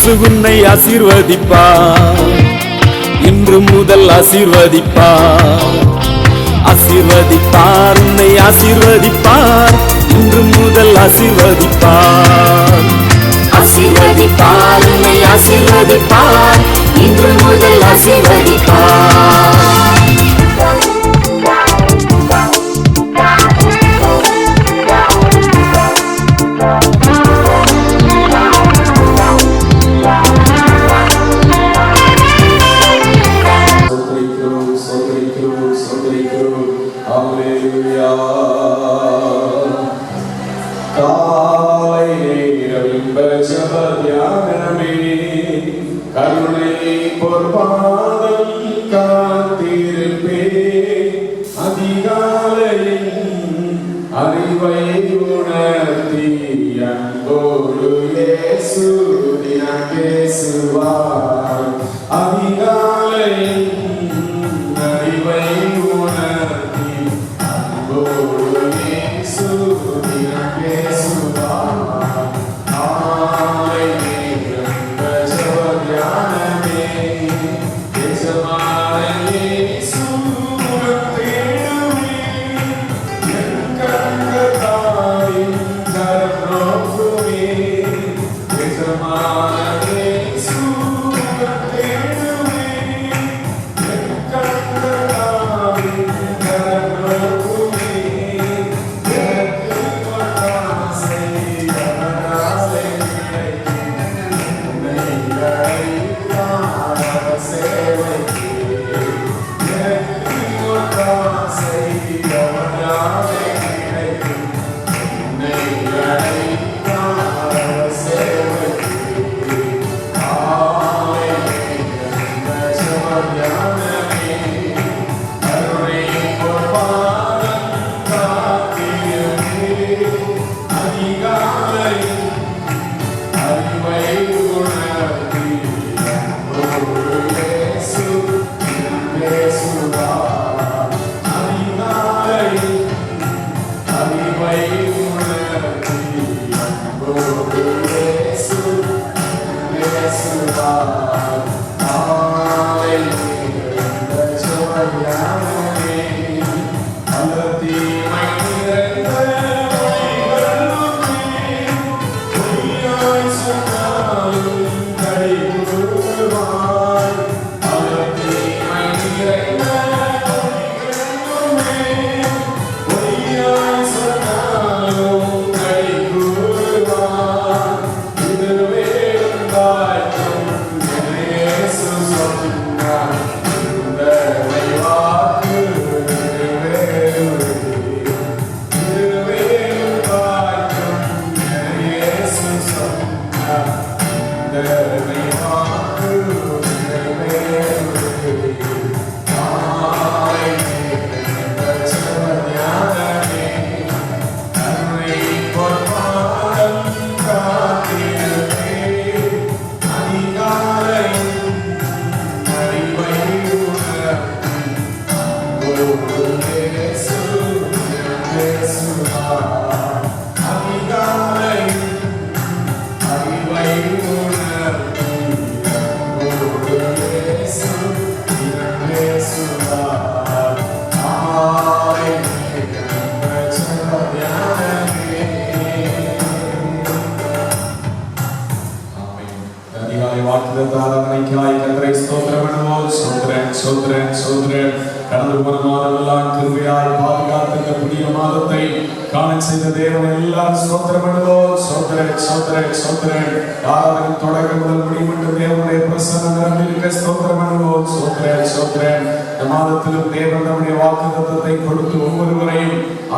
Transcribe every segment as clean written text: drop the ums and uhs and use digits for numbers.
இயேசு உன்னை ஆசீர்வதிப்பார், இன்று முதல் ஆசீர்வதிப்பார். ஆசீர்வதிப்பார், உன்னை ஆசீர்வதிப்பார், இன்று முதல் ஆசீர்வதிப்பார். ஆசீர்வதிப்பார், உன்னை ஆசீர்வதிப்பார், இன்று முதல் ஆசீர்வதிப்பார்.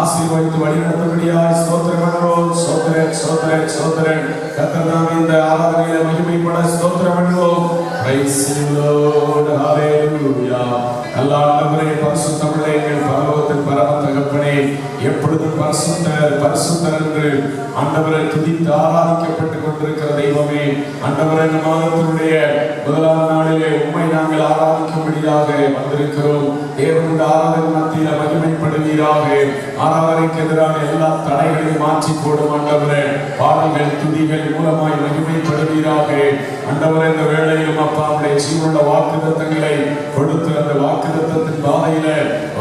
ஆசீர்வதித்து வழிநடத்தும்படியாய் ஸ்தோத்திரம் பண்ணுவோம். ஸ்தோத்திரம் ஸ்தோத்திரம் ஸ்தோத்திரம். கர்த்தர் நாம இந்த ஆராதனையில மகிமைப்பட ஸ்தோத்திரம் பண்ணுவோம். Praise the lord. ஹalleluya. அல்லாஹ்வே பரிசுத்தமுள்ள எங்கள் பரலோகத்தின் பரம தகப்பனே, எப்பொழுதும் பரிசுத்தர் பரிசுத்தர் என்று ஆண்டவரை துதித்து ஆராதிக்கப்பட்டுக் கொண்டிருக்கிற தெய்வமே, ஆண்டவரே இந்த மாதத்தினுடைய முதலாம் நாளிலே உம்மை நாங்கள் ஆராதிக்கும்படியாக வந்திருக்கிறோம். தேவனுடைய ஆராதனை மத்தியில் மகிமைப்படுவீராக. ஆராதனைக்கு எதிரான எல்லா தடைகளையும் மாற்றி போடும் ஆண்டவரே. பாடல்கள் துதிகள் மூலமாய் மகிமைப்படுவீராக. ஆண்டவரே, இந்த வேளையிலும் அப்பா உடைய ஜீவனுள்ள வாக்குத்தத்தங்களை கொடுத்து அந்த வாக்குத்தத்தத்தின் பாதையில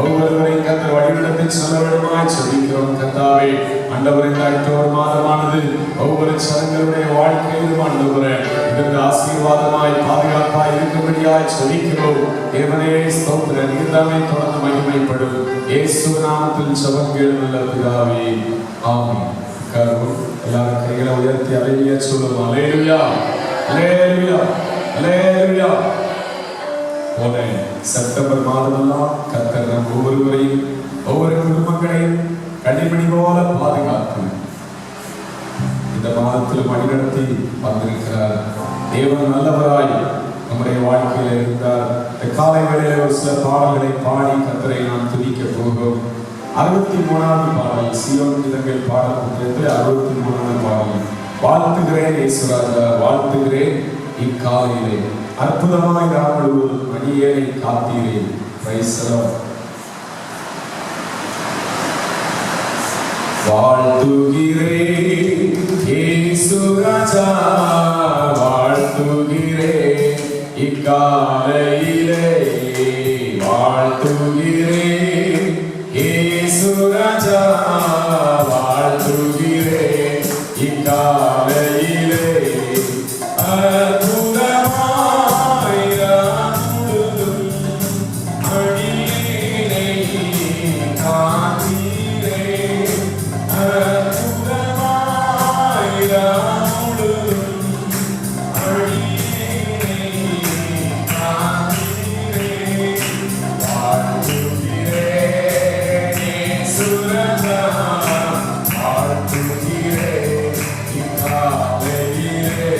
ஒவ்வொருவரையும் கர்த்தர் வழிநடத்தி செல்ல வேண்டுமாய் ஜெபிக்கிறோம் கர்த்தாவே. ஆண்டவரே, இந்த அக்டோபர் மாதமானது ஒவ்வொரு சனங்களுடைய வாழ்க்கையிலும் ஆண்டவரே இதற்கு ஆசீர்வாதமாய் பாதுகாப்பாய் இருக்கும்படியாய் ஜெபிக்கிறோம். தேவனே ஸ்தோத்திரம். நீர்தாமே தொடர்ந்து மகிமைப்படும். இயேசு நாமத்தில் ஜெபம் கேளு நல்ல பிதாவே. ஆமென். எல்லாரும் கைகளை உயர்த்தி அல்லேலூயா சொல்லுவோம். அல்லேலூயா, அல்லேலூயா, அல்லேலூயா. போன செப்டம்பர் மாதமெல்லாம் கர்த்தர் நம் ஒவ்வொருவரையும் ஒவ்வொரு குடும்பங்களையும் கடிமணி போல பாதுகாத்து இந்த மாதத்தில் வழிநடத்தி வந்திருக்கிறார். தேவன் நல்லவராய் நம்முடைய வாழ்க்கையில இருந்தார். இந்த காலை வேளையில ஒரு சில பாடல்களை பாடி கர்த்தரை நாம் துதிக்க போகிறோம். 63வது பாடல், சீயோன் கீதங்கள் பாடல் புத்தகத்தில் 63வது பாடல். வாழ்த்துகிறேன் இயேசுராஜா, வாழ்த்துகிறேன் இக்காலையிலே, அற்புதமாய் நான் முழுவதும் அடியேனை காத்தீரேன். Price the Lord. வாழ்த்துகிறேன் இயேசுராஜா, வாழ்த்துகிறேன் இக்காலையிலே, வாழ்த்துகிறேன் இயேசுராஜா, வாழ்த்துகிறேன் இக்காலையிலே, அற்புதமாய் நான் முழுவதும் அடியேனை காத்தீரேன். அற்புதமாய் நான் முழுவதும் அடியேனை காத்தீரேன். வாழ்த்துகிறேன் இயேசுராஜா, வாழ்த்துகிறேன் இக்காலையிலே,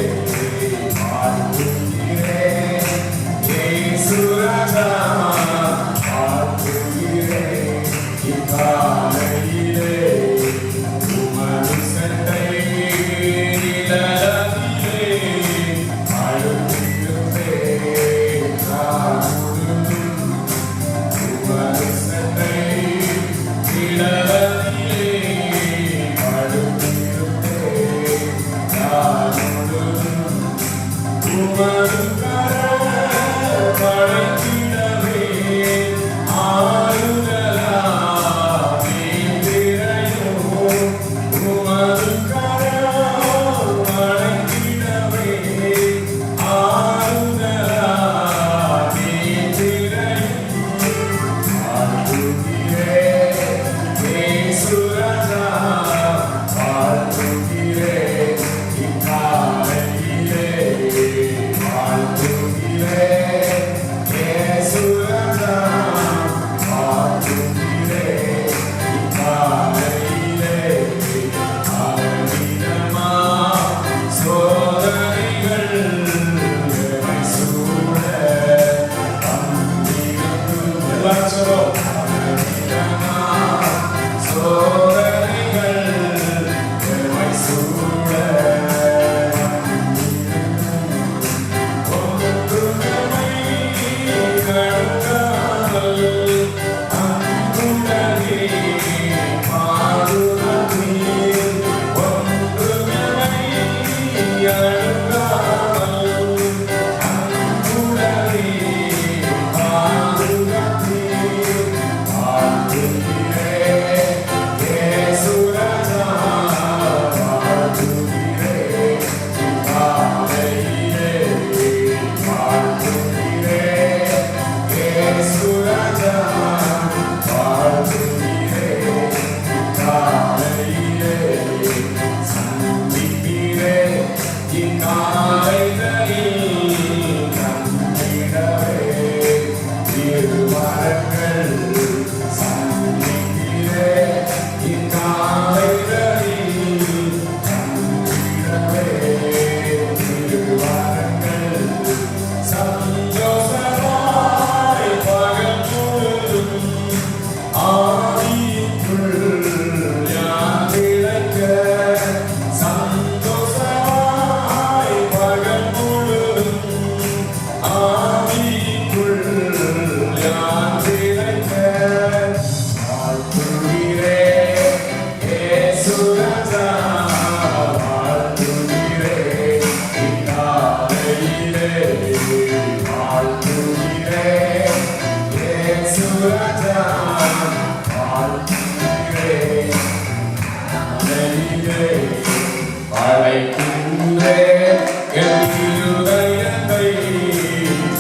அழைக்கின்றேன் என் இருதயத்தை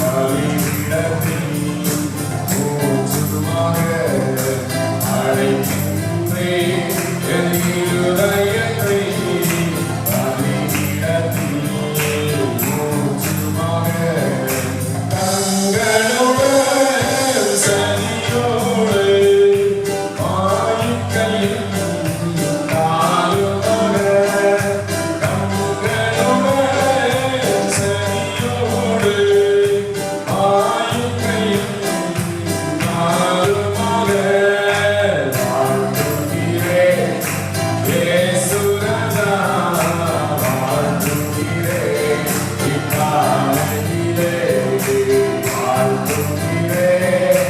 பலிபீடத்தில் ஊற்றுமாக. அழைக்கின்றேன் என் இருதயத்தை பலிபீடத்தில் ஊற்றுமாக. கண்களுடன் சனியோடு ஆயுக்கையும் காலுமாக. கண்களுடன் சனியோடு ஆயுக்கையும் காலுமாக. வாழ்த்துகிறேன் இயேசு ராஜா, வாழ்த்துகிறேன் இக்காலையிலே. வாழ்த்துகிறேன்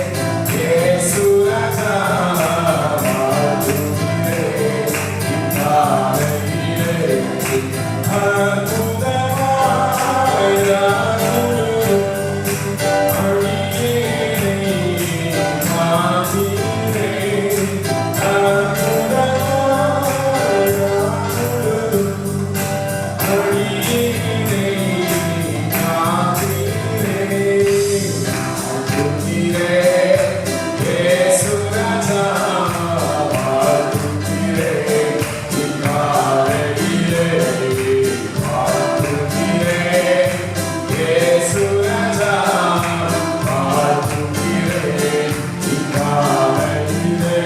இயேசு ராஜா, வாழ்த்துகிறேன் இக்காலையிலே. அற்புதமாய் யாரும் அடியேனை மாற்றினேன். அற்புதமாய் யாரும் அடியேனை மாற்றினேன். வாழ்த்துகிறேன் இயேசு ராஜா, வாழ்த்துகிறேன் இக்காலையிலே. வாழ்த்துகிறேன் இயேசு ராஜா, வாழ்த்துகிறேன் இக்காலையிலே.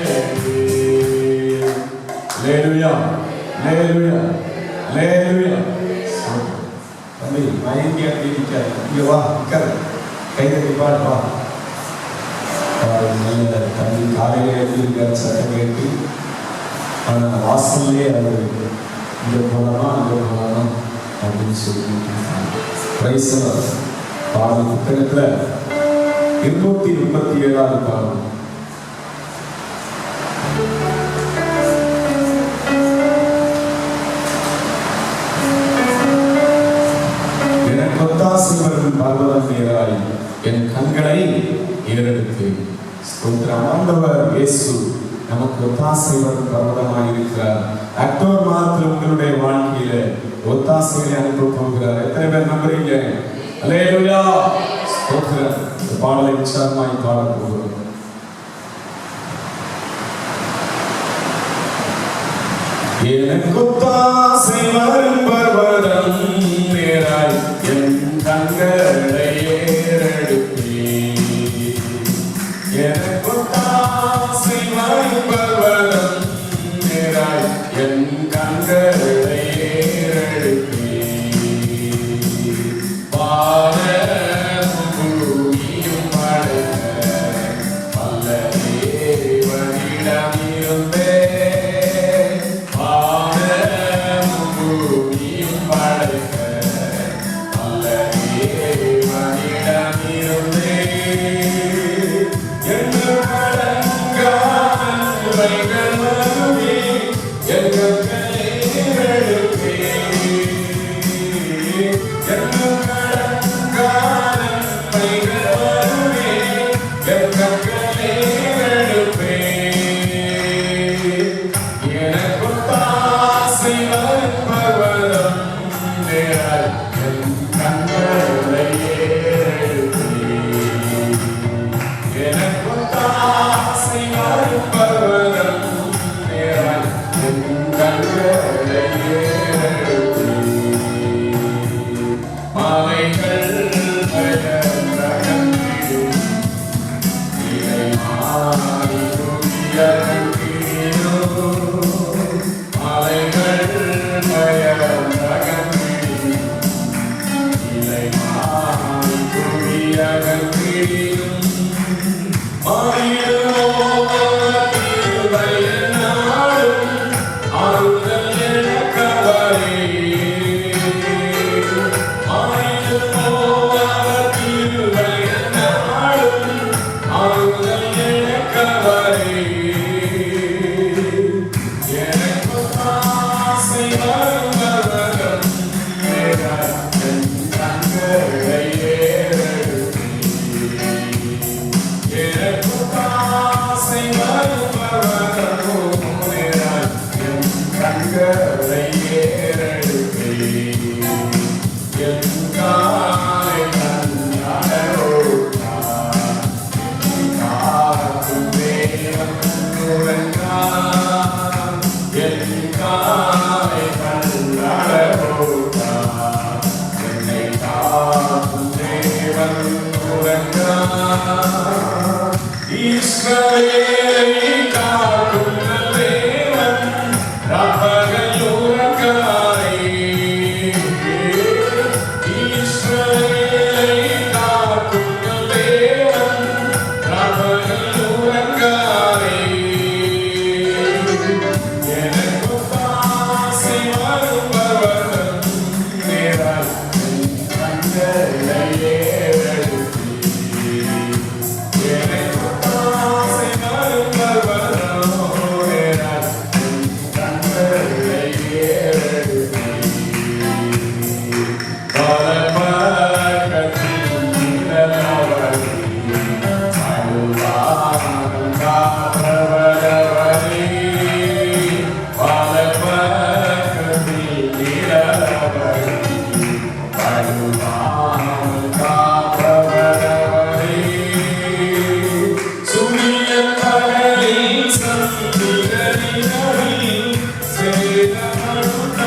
Hallelujah, hallelujah, hallelujah. தம்பி மயங்கி அப்படின்ட்டாரு, இங்க வா உட்காரு, கைதட்டி பாடுப்பா. நல்ல தம்பி காலையில எழுதியிருக்காரு சட்டம் கேட்டு. ஆனால் வாசல்லே அவர் இங்கே போகலாமா அங்கே போகலாமா அப்படின்னு சொல்லிட்டு பாடல் புத்தகத்தில் 237வது பாடல். எனக்கு ஒத்தாசை வரும் பர்வதம் நேராய் என் கண்களை ஏறெடுத்தேன். ஸ்தோத்திரம். ஆண்டவர் இயேசு நமக்கு ஒத்தாசை வரும் பர்வதமாக இருக்கிறார். அக்டோபர் மாதத்தில் உங்களுடைய வாழ்க்கையில ஒத்தாசைகளை அனுப்ப போகிறார். எத்தனை பேர் நம்புறீங்க? அல்லேலூயா, ஸ்தோத்திரம். இந்த பாடலை உற்சாகமாய் பாட போகிறோம். எனக்கு ஒத்தாசை வரும் பர்வதம் நேராய் என் கண்களை ஏறெடுப்பேன். எனக்கு ஒத்தாசை வரும் பர்வதம் நேராய் என் கண்களை ஏறெடுப்பேன். வானமும் பூமியும் படைத்த வல்ல தேவனிடமிருந்தே. வானமும் பூமியும் படைத்த வல்ல தேவனிடமிருந்தே. எனக்கு தாசை வரும் பர்வதம் நடப்போட்டார். என்னை காக்கும் தேவன் உறங்கார். இஸ்ரவேலை காக்கும் தேவன் ராப்பகல் உறங்காரே. இஸ்ரவேலை காக்கும் தேவன் ராப்பகல் உறங்காரே. எனக்கு ஆசை வருபவர் நேரால் என் கண்களை ஏறெடுத்தீர். எனக்கு ஆசை வருபவர் நேரால் என் கண்களை ஏறெடுத்தீர். பலபக்கத்தில் நிழலாவரே, அழுவாமல் காப்பவரவரே. பலபக்கத்தில் நிழலாவரே, அழுவாமல் காப்பவரவரே. சூரியன் பகலில் சந்திரனில் சேதமடுத்தாமே.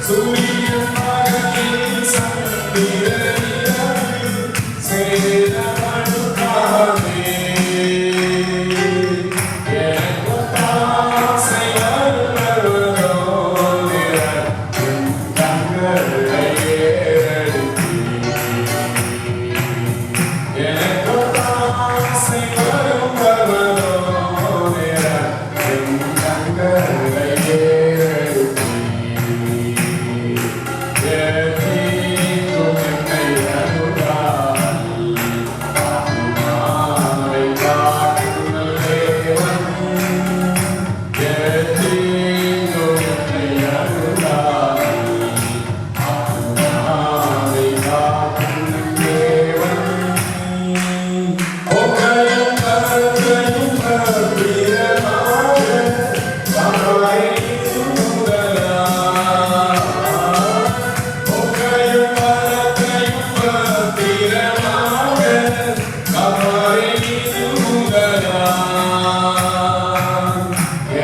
சூரியன் பகலில் சந்திரனில் சேதமடுத்தாமே. எனக்கு ஆசை வருவதோ நிறம் என் கண்களை ஏறெடுத்தீர். எனக்கு ஆசை வருவதோ நிறம் என் கண்களை ஏறெடுத்தீர். ஏதீக்கும் என்னை அருளால் ஆத்துமாவை காக்கும் தேவன். ஏதீக்கும் என்னை அருளால் ஆத்துமாவை காக்கும் தேவன். ஒக்கையும் கரத்தையும் பரப்பிரமாக அவரை சுமந்தலார். ஒக்கையும் கரத்தையும் பரப்பிரமாக அவரை சுமந்தலார்.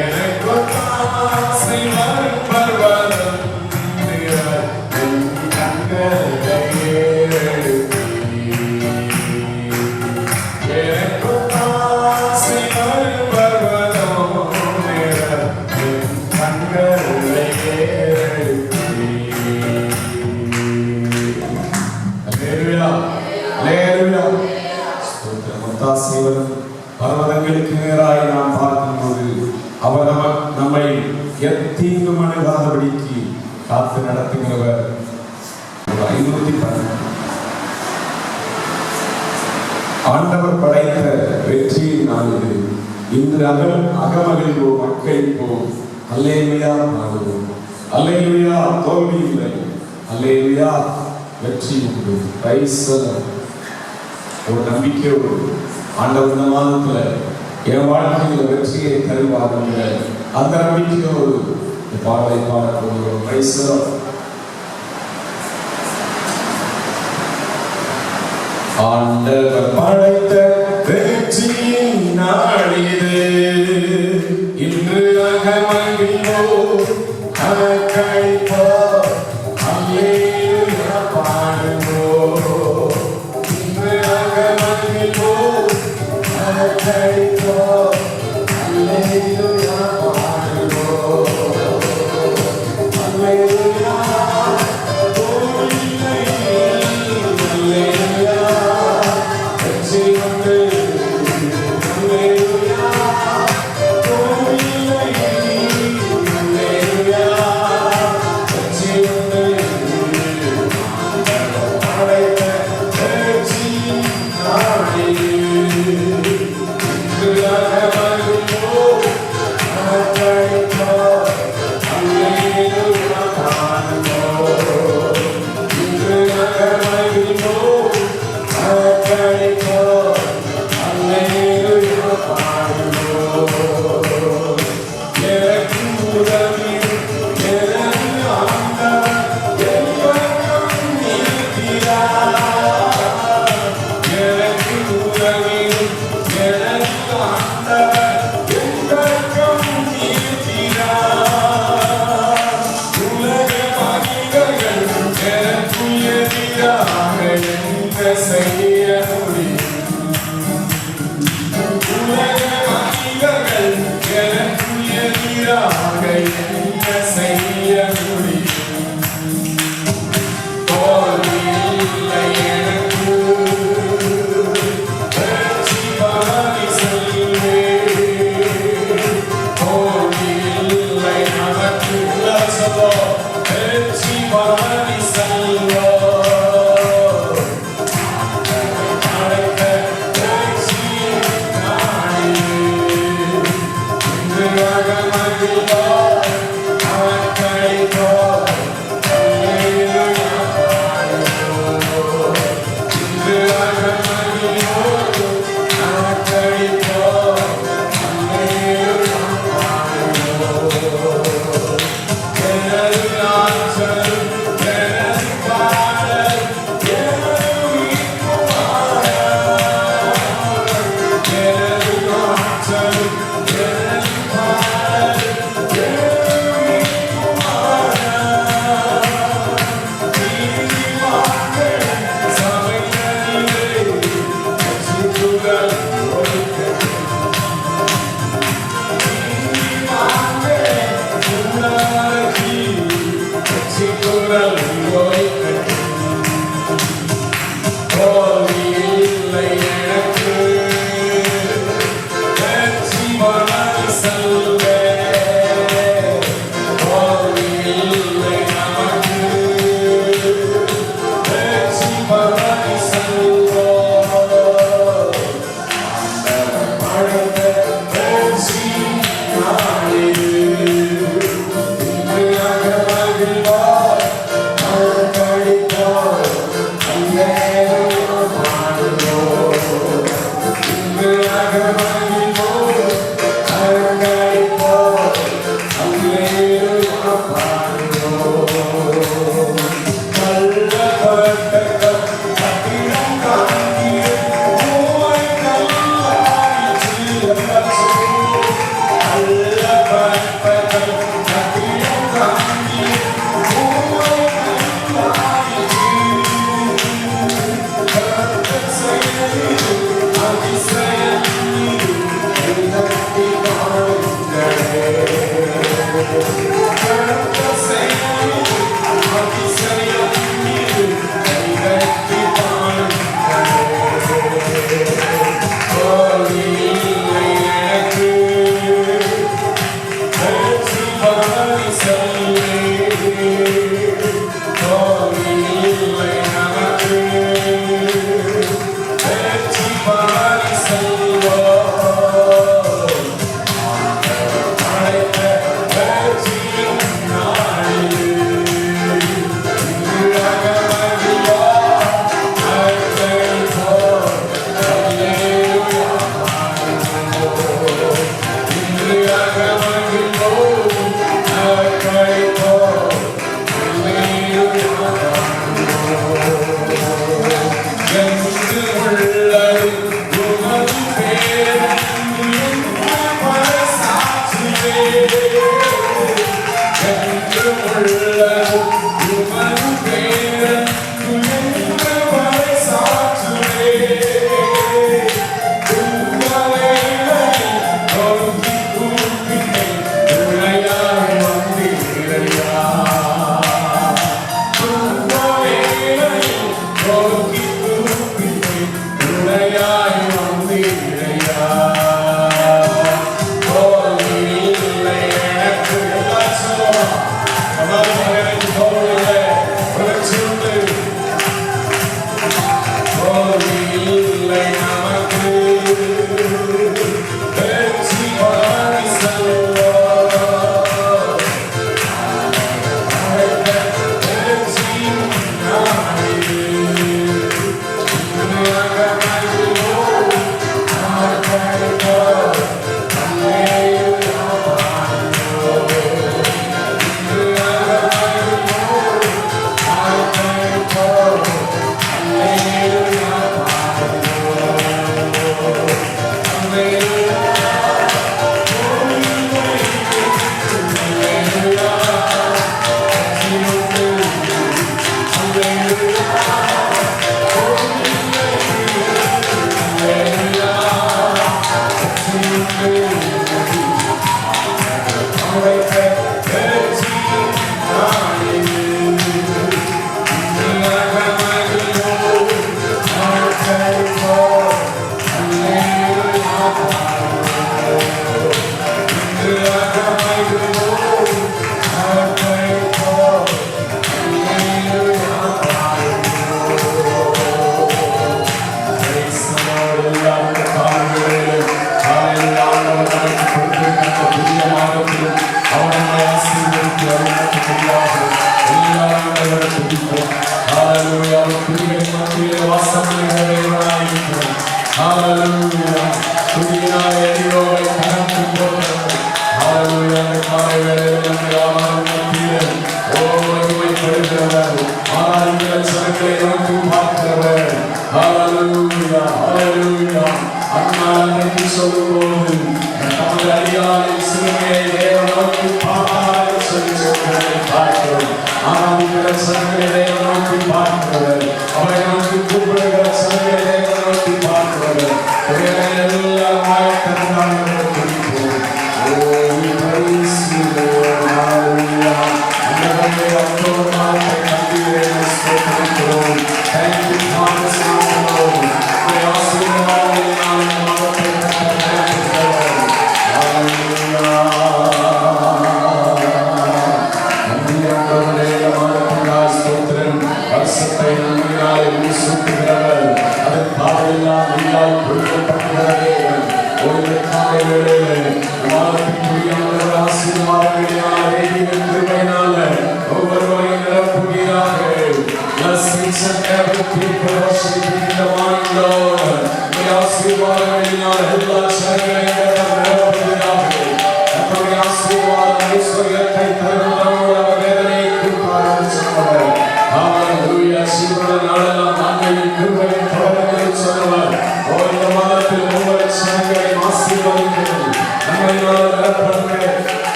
எனக்கு ஆசை வரும் பர்வதம் நிழல் என் கண்களை ஏறெடுத்தீர். எனக்கு ஆசை வரும் பர்வதோ நிழல் என் கண்களை ஏறெடுத்தீர். அல்லேலூயா, அல்லேலூயா. ஸ்தோத்திரம். ஒத்தாசைவரும் பர்வதங்களுக்கு நேராய் நாம் பார்க்கும்போது அவர் நம்மை எத்தீங்கும் அணுகாதபடிக்கு காத்து நடத்துகிறவர். 512 ஆண்டவர் படைத்த வெற்றியின் நாள் இது. இன்று அகமகிழ்வோம், மக்களிப்போம். அல்லேலூயா பாடுவோம். அல்லேலூயா, தோல்வி இல்லை. அல்லேலூயா, வெற்றி உண்டு. Price the Lord. ஒரு நம்பிக்கையோடு ஆண்டவர் இந்த மாதத்துல என் வாழ்க்கையில் வெற்றியை தருவார் என்ற அந்த நம்பிக்கையோடு இந்த பாடலை பாடப்படுகிறோம். Price the Lord. ஆண்டவர் படைத்த வெற்றியின் நாள் இது. இன்று அகமகிழ்வோம், அகமகிழ்வோம். அல்லேலூயா பாடுவோம். இன்று அகமகிழ்வோம், அகமகிழ்வோம். அல்லேலூயா பாடுவோம். அல்லேலூயா. Hallelujah.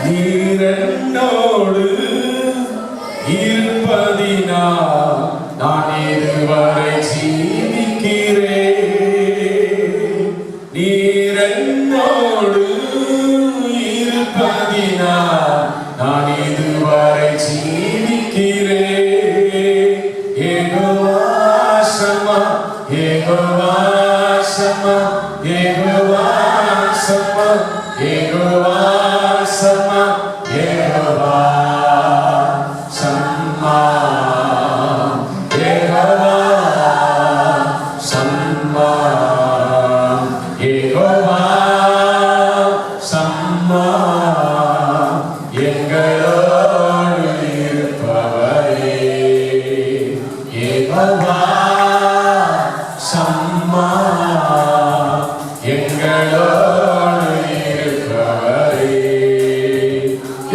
நீர் என்னோடு இருப்பதினால் நான் இதுவரை ஜீவிக்கிறேன். நீர் என்னோடு இருப்பதினால் நான் இதுவரை ஜீவிக்கிறேன். யெகோவா ஷம்மா, யெகோவா ஷம்மா, யெகோவா ஷம்மா, யெகோவா ஷம்மா, யெகோவா ஷம்மா, யெகோவா ஷம்மா, யெகோவா ஷம்மா, எங்களோடு இருப்பவரே. யெகோவா ஷம்மா, எங்களோடு இருப்பவரே.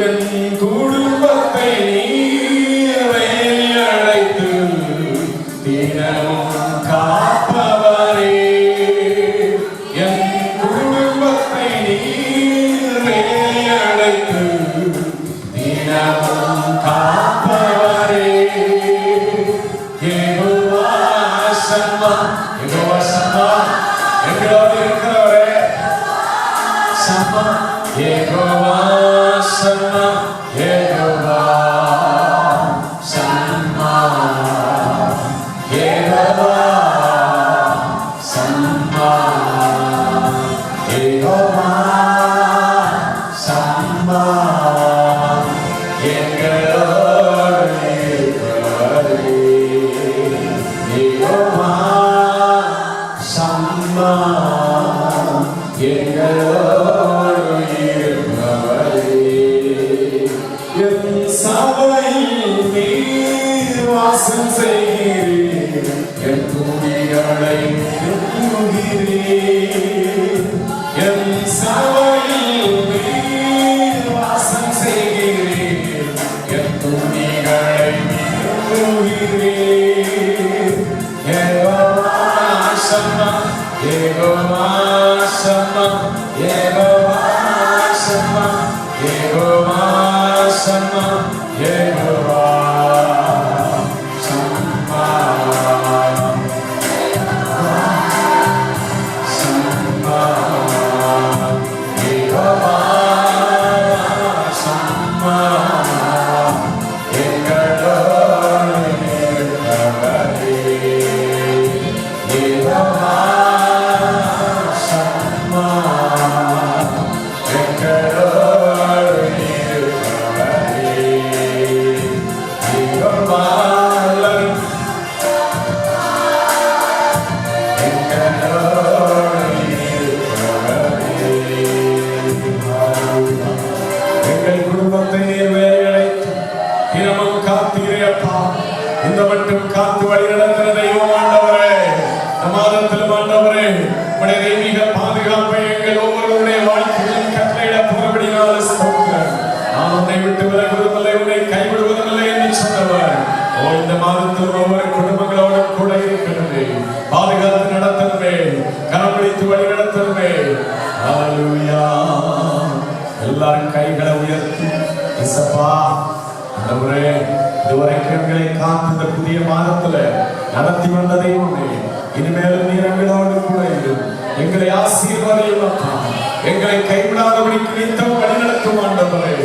என் குடும்பத்தை நீர் அழைத்து தினமும் காப்பவரே. என் குடும்பத்தை நீர் அழைத்து தினமும் காப்பவரே. யெகோவா ஷம்மா, யெகோவா ஷம்மா, எங்களோடு இருக்கிறவரே. ஷம்மா, யெகோவா ஷம்மா, யெகோவா ஷம்மா, யெகோவா ஷம்மா, யெகோவா ஷம்மா, எங்களோடு இருப்பவரே. யெகோவா ஷம்மா, எங்களோடு இருப்பவரே. என் சபையில் நீர் வாசம் செய்கிறீர். என் துணிகளை எண்ணுகிறீர். என் சபையில் நீர் வாசம் செய்கிறீர். என் துணிகளை எண்ணுகிறீர். யெகோவா ஷம்மா, யெகோவா ஷம்மா, யெகோவா ஷம்மா, யெகோவா ஷம்மா, யெகோவா ஷம்மா, ஷம்மா, யெகோவா ஷம்மா, எங்களோடு இருப்பவரே. யெகோவா ஷம்மா, எங்களோடு இருப்பவரே. யெகோவா எங்களோடு இருப்பவரே. எங்கள் குடும்பத்தை நீர் வேலையழைத்து தினமும் காத்தீரேப்பா. இந்த மட்டும் காத்து வழி நடக்கிற தெய்வம் ஆண்டவரே. இந்த மாதத்திலும் ஆண்டவரே உடைய தெய்வீக பாதுகாப்பை எங்கள் ஒவ்வொருவருடைய வாழ்க்கையிலும் கட்டளையிட போகிறபடினால ஸ்தோத்திரம். நான் உன்னை விட்டு விலகுவதில்லை, உன்னை கைவிடுவதில்லை என்று சொன்னவர். இந்த மாதத்தில் ஒவ்வொரு குடும்பங்களோடும் கூட இருக்கிறது. பாதுகாத்து நடத்தணுமே, கரப்பிடித்து வழி நடத்தணுமே. ஹல்லேலூயா. எல்லாரும் கைகளை உயர்த்தி இயேசப்பா ஆண்டவரே, இதுவரைக்கும் எங்களை காத்து இந்த புதிய மாதத்துல நடத்தி வந்த தெய்வமே, இனிமேலும் நீர் எங்களோடு கூட இரு. எங்களை ஆசீர்வதியும் அப்பா. எங்களை கைவிடாதபடிக்கு நித்தம் வழிநடத்தும் ஆண்டவரே.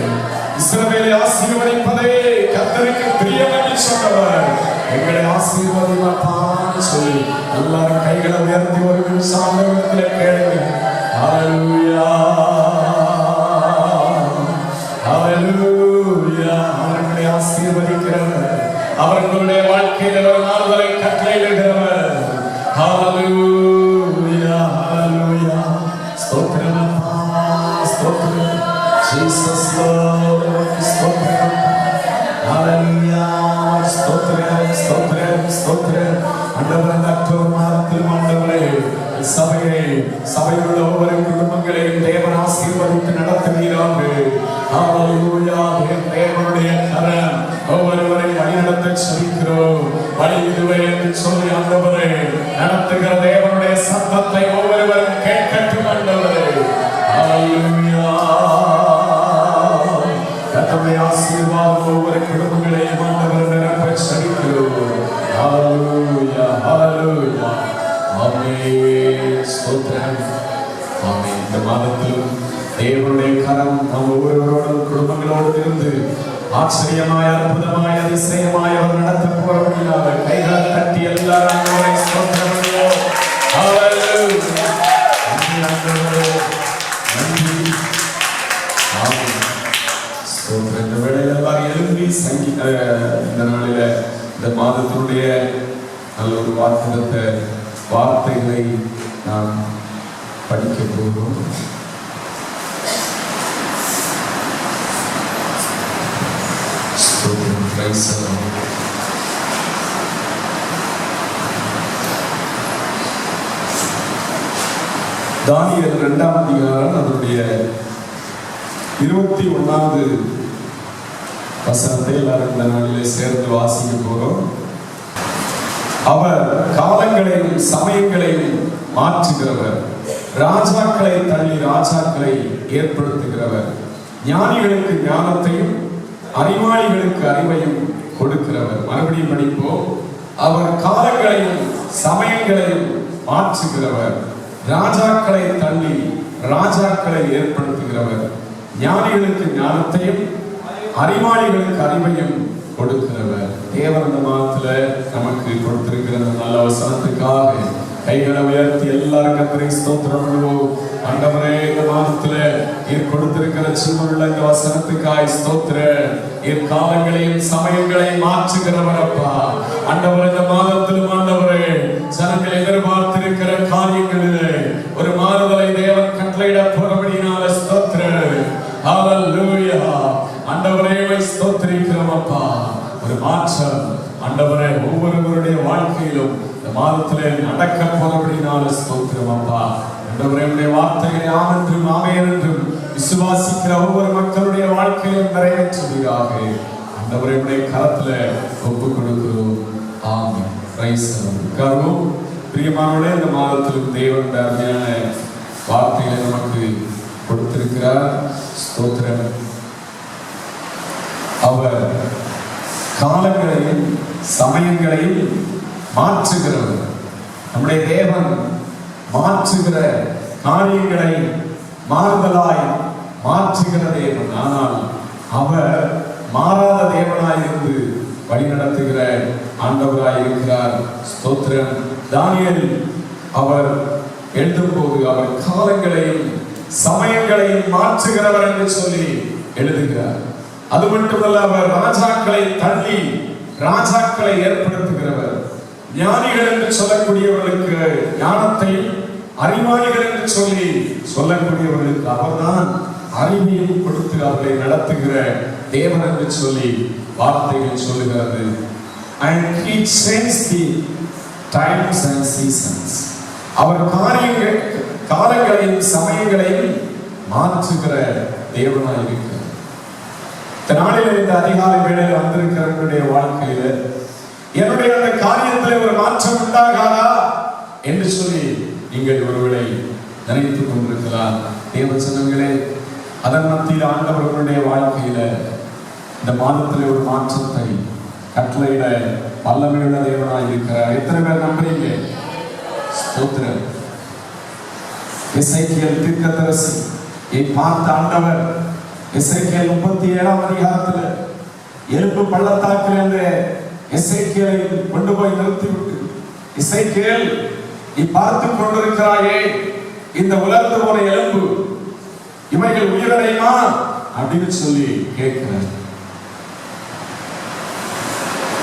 இஸ்ரவேலை ஆசீர்வதிப்பதே கர்த்தருக்கு பிரியம் என்று சொன்னவர். எங்களை ஆசீர்வதியும் அப்பான்னு சொல்லி எல்லாரும் கைகளை உயர்த்தி ஒரு நிமிஷம் ஆண்டவரிடத்திலே கேளுங்க. ஹல்லேலூயா, ஹல்லேலூயா. அவர்களை ஆசீர்வதிக்கிறவர், அவர்களுடைய வாழ்க்கையில் ஒரு நாள்களை கட்டளையிடுகிறவர். ஹல்லேலூயா, ஹல்லேலூயா. ஸ்தோத்திரம் அப்பா, ஸ்தோத்திரம். ஜீசஸ் லார்ட், ஸ்தோத்திரம். ஹல்லேலூயா, ஸ்தோத்திரம், ஸ்தோத்திரம், ஸ்தோத்திரம். ஆண்டவரே, இந்த அக்டோபர் மாதத்தில் ஆண்டவரே சபையில் ஒவ்வொரு குடும்பங்களையும் தேவன் ஆசீர்வதித்து நடத்துகிறாங்க. ஹல்லேலூயா. தேவனுடைய கரம் ஒவ்வொருவரை வழிநடத்த செபிக்கிறோம். வழி இதுவே என்று சொல்லி ஆண்டவரே நடத்துகிற தேவனுடைய சத்தத்தை ஒவ்வொருவரும் கேட்கட்டும் ஆண்டவரே. ஹல்லேலூயா. கர்த்தருடைய ஆசீர்வாதம் ஒவ்வொரு குடும்பங்களையும் ஆண்டவர் நிரப்ப செபிக்கிறோம். ஆச்சரியமாய் அற்புதமாய் அதிசயமாய் அவர் நடத்த போறபடினால கைகளை தட்டி எல்லாரும் ஆண்டவரை ஸ்தோத்திரம் பண்ணுவோம். ஹalleluya. நன்றி ஆண்டவரே, நன்றி. ஆமென். ஸ்தோத்திரம். இந்த வேளையில எல்லாரும் எழும்பி இந்த நாளில இந்த மாதத்தினுடைய நல்ல ஒரு வார்த்தைகளை நாம் படிக்க போகிறோம். தானியேல் 2ஆம் அதிகாரம் அதனுடைய 21வது வசனத்தை எல்லாரும் இந்த நாளிலே சேர்ந்து வாசிக்க போறோம். அவர் காலங்களையும் சமயங்களையும் மாற்றுகிறவர், ராஜாக்களை தள்ளி ராஜாக்களை ஏற்படுத்துகிறவர், ஞானிகளுக்கு ஞானத்தையும் அறிவாளிகளுக்கு அறிவையும் கொடுக்கிறவர். மறுபடியும் படிப்போம். அவர் காலங்களையும் சமயங்களையும் மாற்றுகிறவர், ராஜாக்களை தள்ளி ராஜாக்களை ஏற்படுத்துகிறவர், ஞானிகளுக்கு ஞானத்தையும் அறிவாளிகளுக்கு அறிவையும் கொடுக்கிறவர். தேவன் இந்த மாதத்துல நமக்கு கொடுத்திருக்கிற நல்ல வசனத்துக்காக கைகளை உயர்த்தி எல்லாரும் கர்த்தரை ஸ்தோத்திரம் பண்ணுவோம். ஆண்டவரே, இந்த மாதத்துல நீர் கொடுத்திருக்கிற சின்னமுள்ள இந்த வசனத்துக்காய் ஸ்தோத்திரம். நீர் காலங்களையும் சமயங்களையும் மாற்றுகிறவர் அப்பா. ஆண்டவரே, இந்த மாதத்திலும் ஆண்டவரே ஜனங்கள் எதிர்பார்த்திருக்கிற காரியங்களிலே ஒரு மாறுதலை தேவன் கட்டளையிட போறபடினால ஸ்தோத்திரம். ஹalleluya. ஆண்டவரே, ஸ்தோத்திரிக்கிறோம் அப்பா. ஒரு மாற்றம் ஆண்டவரே ஒவ்வொருவருடைய வாழ்க்கையிலும் இந்த மாதத்திலே நடக்க போறபடினால ஸ்தோத்திரம் அப்பா. ஆண்டவரே, வார்த்தைகளை ஆம் என்றும் ஆமென் என்றும் விசுவாசிக்கிற ஒவ்வொரு மக்களுடைய வாழ்க்கையிலும் நிறைவேற்றுவீராக. ஆண்டவரே, கரத்துல ஒப்புக் கொடுக்கிறோம். ஆமென். பிரைஸ் தி பிரியமானவர்களே, இந்த மாதத்திலும் தேவன் அருமையான வார்த்தைகளை நமக்கு கொடுத்திருக்கிறார். ஸ்தோத்திரம். அவர் காலங்களையும் சமயங்களையும் மாற்றுகிறவர். நம்முடைய தேவன் மாற்றுகிற காரியங்களை மாறுதலாய் மாற்றுகிற தேவன். ஆனால் அவர் மாறாத தேவனாய் இருந்து வழிநடத்துகிற ஆண்டவராய் இருக்கிறார். ஸ்தோத்திரம். தானியேல் அவர் எழுதும் போது அவர் காலங்களையும் சமயங்களையும் மாற்றுகிறவர் என்று சொல்லி எழுதுகிறார். அது மட்டுமல்ல, அவர் ராஜாக்களை தள்ளி ராஜாக்களை ஏற்படுத்துகிறவர். ஞானிகள் என்று சொல்லக்கூடியவர்களுக்கு ஞானத்தையும் அறிவாளிகள் என்று சொல்லி சொல்லக்கூடியவர்களுக்கு அவர்தான் அறிவையும் கொடுத்து அவர்களை நடத்துகிற தேவன் என்று சொல்லி வார்த்தைகள் சொல்லுகிறது. And he changed the times and seasons. அவர் காலங்களையும் சமயங்களையும் மாற்றுகிற தேவனாய் இருக்கிறார். நாளில் இந்த அதிகாலை வேளையில் வந்திருக்கிறவர்களுடைய வாழ்க்கையில என்னுடைய அந்த காரியத்தில் ஒரு மாற்றம் உண்டாகாதா என்று சொல்லி நீங்கள் ஒருவேளை நினைத்துக் கொண்டிருக்கிறார். தேவ ஜனங்களே, அதன் மத்தியில் ஆண்டவர்களுடைய வாழ்க்கையில இந்த மாதத்தில் ஒரு மாற்றத்தை கட்டளையிட வல்லமையுள்ள தேவனாய் இருக்கிறார். எத்தனை பேர் நம்புறீங்க? ஸ்தோத்திரம். எசேக்கியேல் தீர்க்கதரிசியை பார்த்த ஆண்டவர் எசேக்கியேல் 37ஆம் அதிகாரத்தில் எலும்பு பள்ளத்தாக்கில் இருந்த எசேக்கியேலை கொண்டு போய் நிறுத்திவிட்டு, எசேக்கியேல், நீ பார்த்து கொண்டிருக்கிறாயே இந்த உலர்ந்து போன எலும்பு, இவைகள் உயிரடையுமா அப்படின்னு சொல்லி கேட்கிறார்.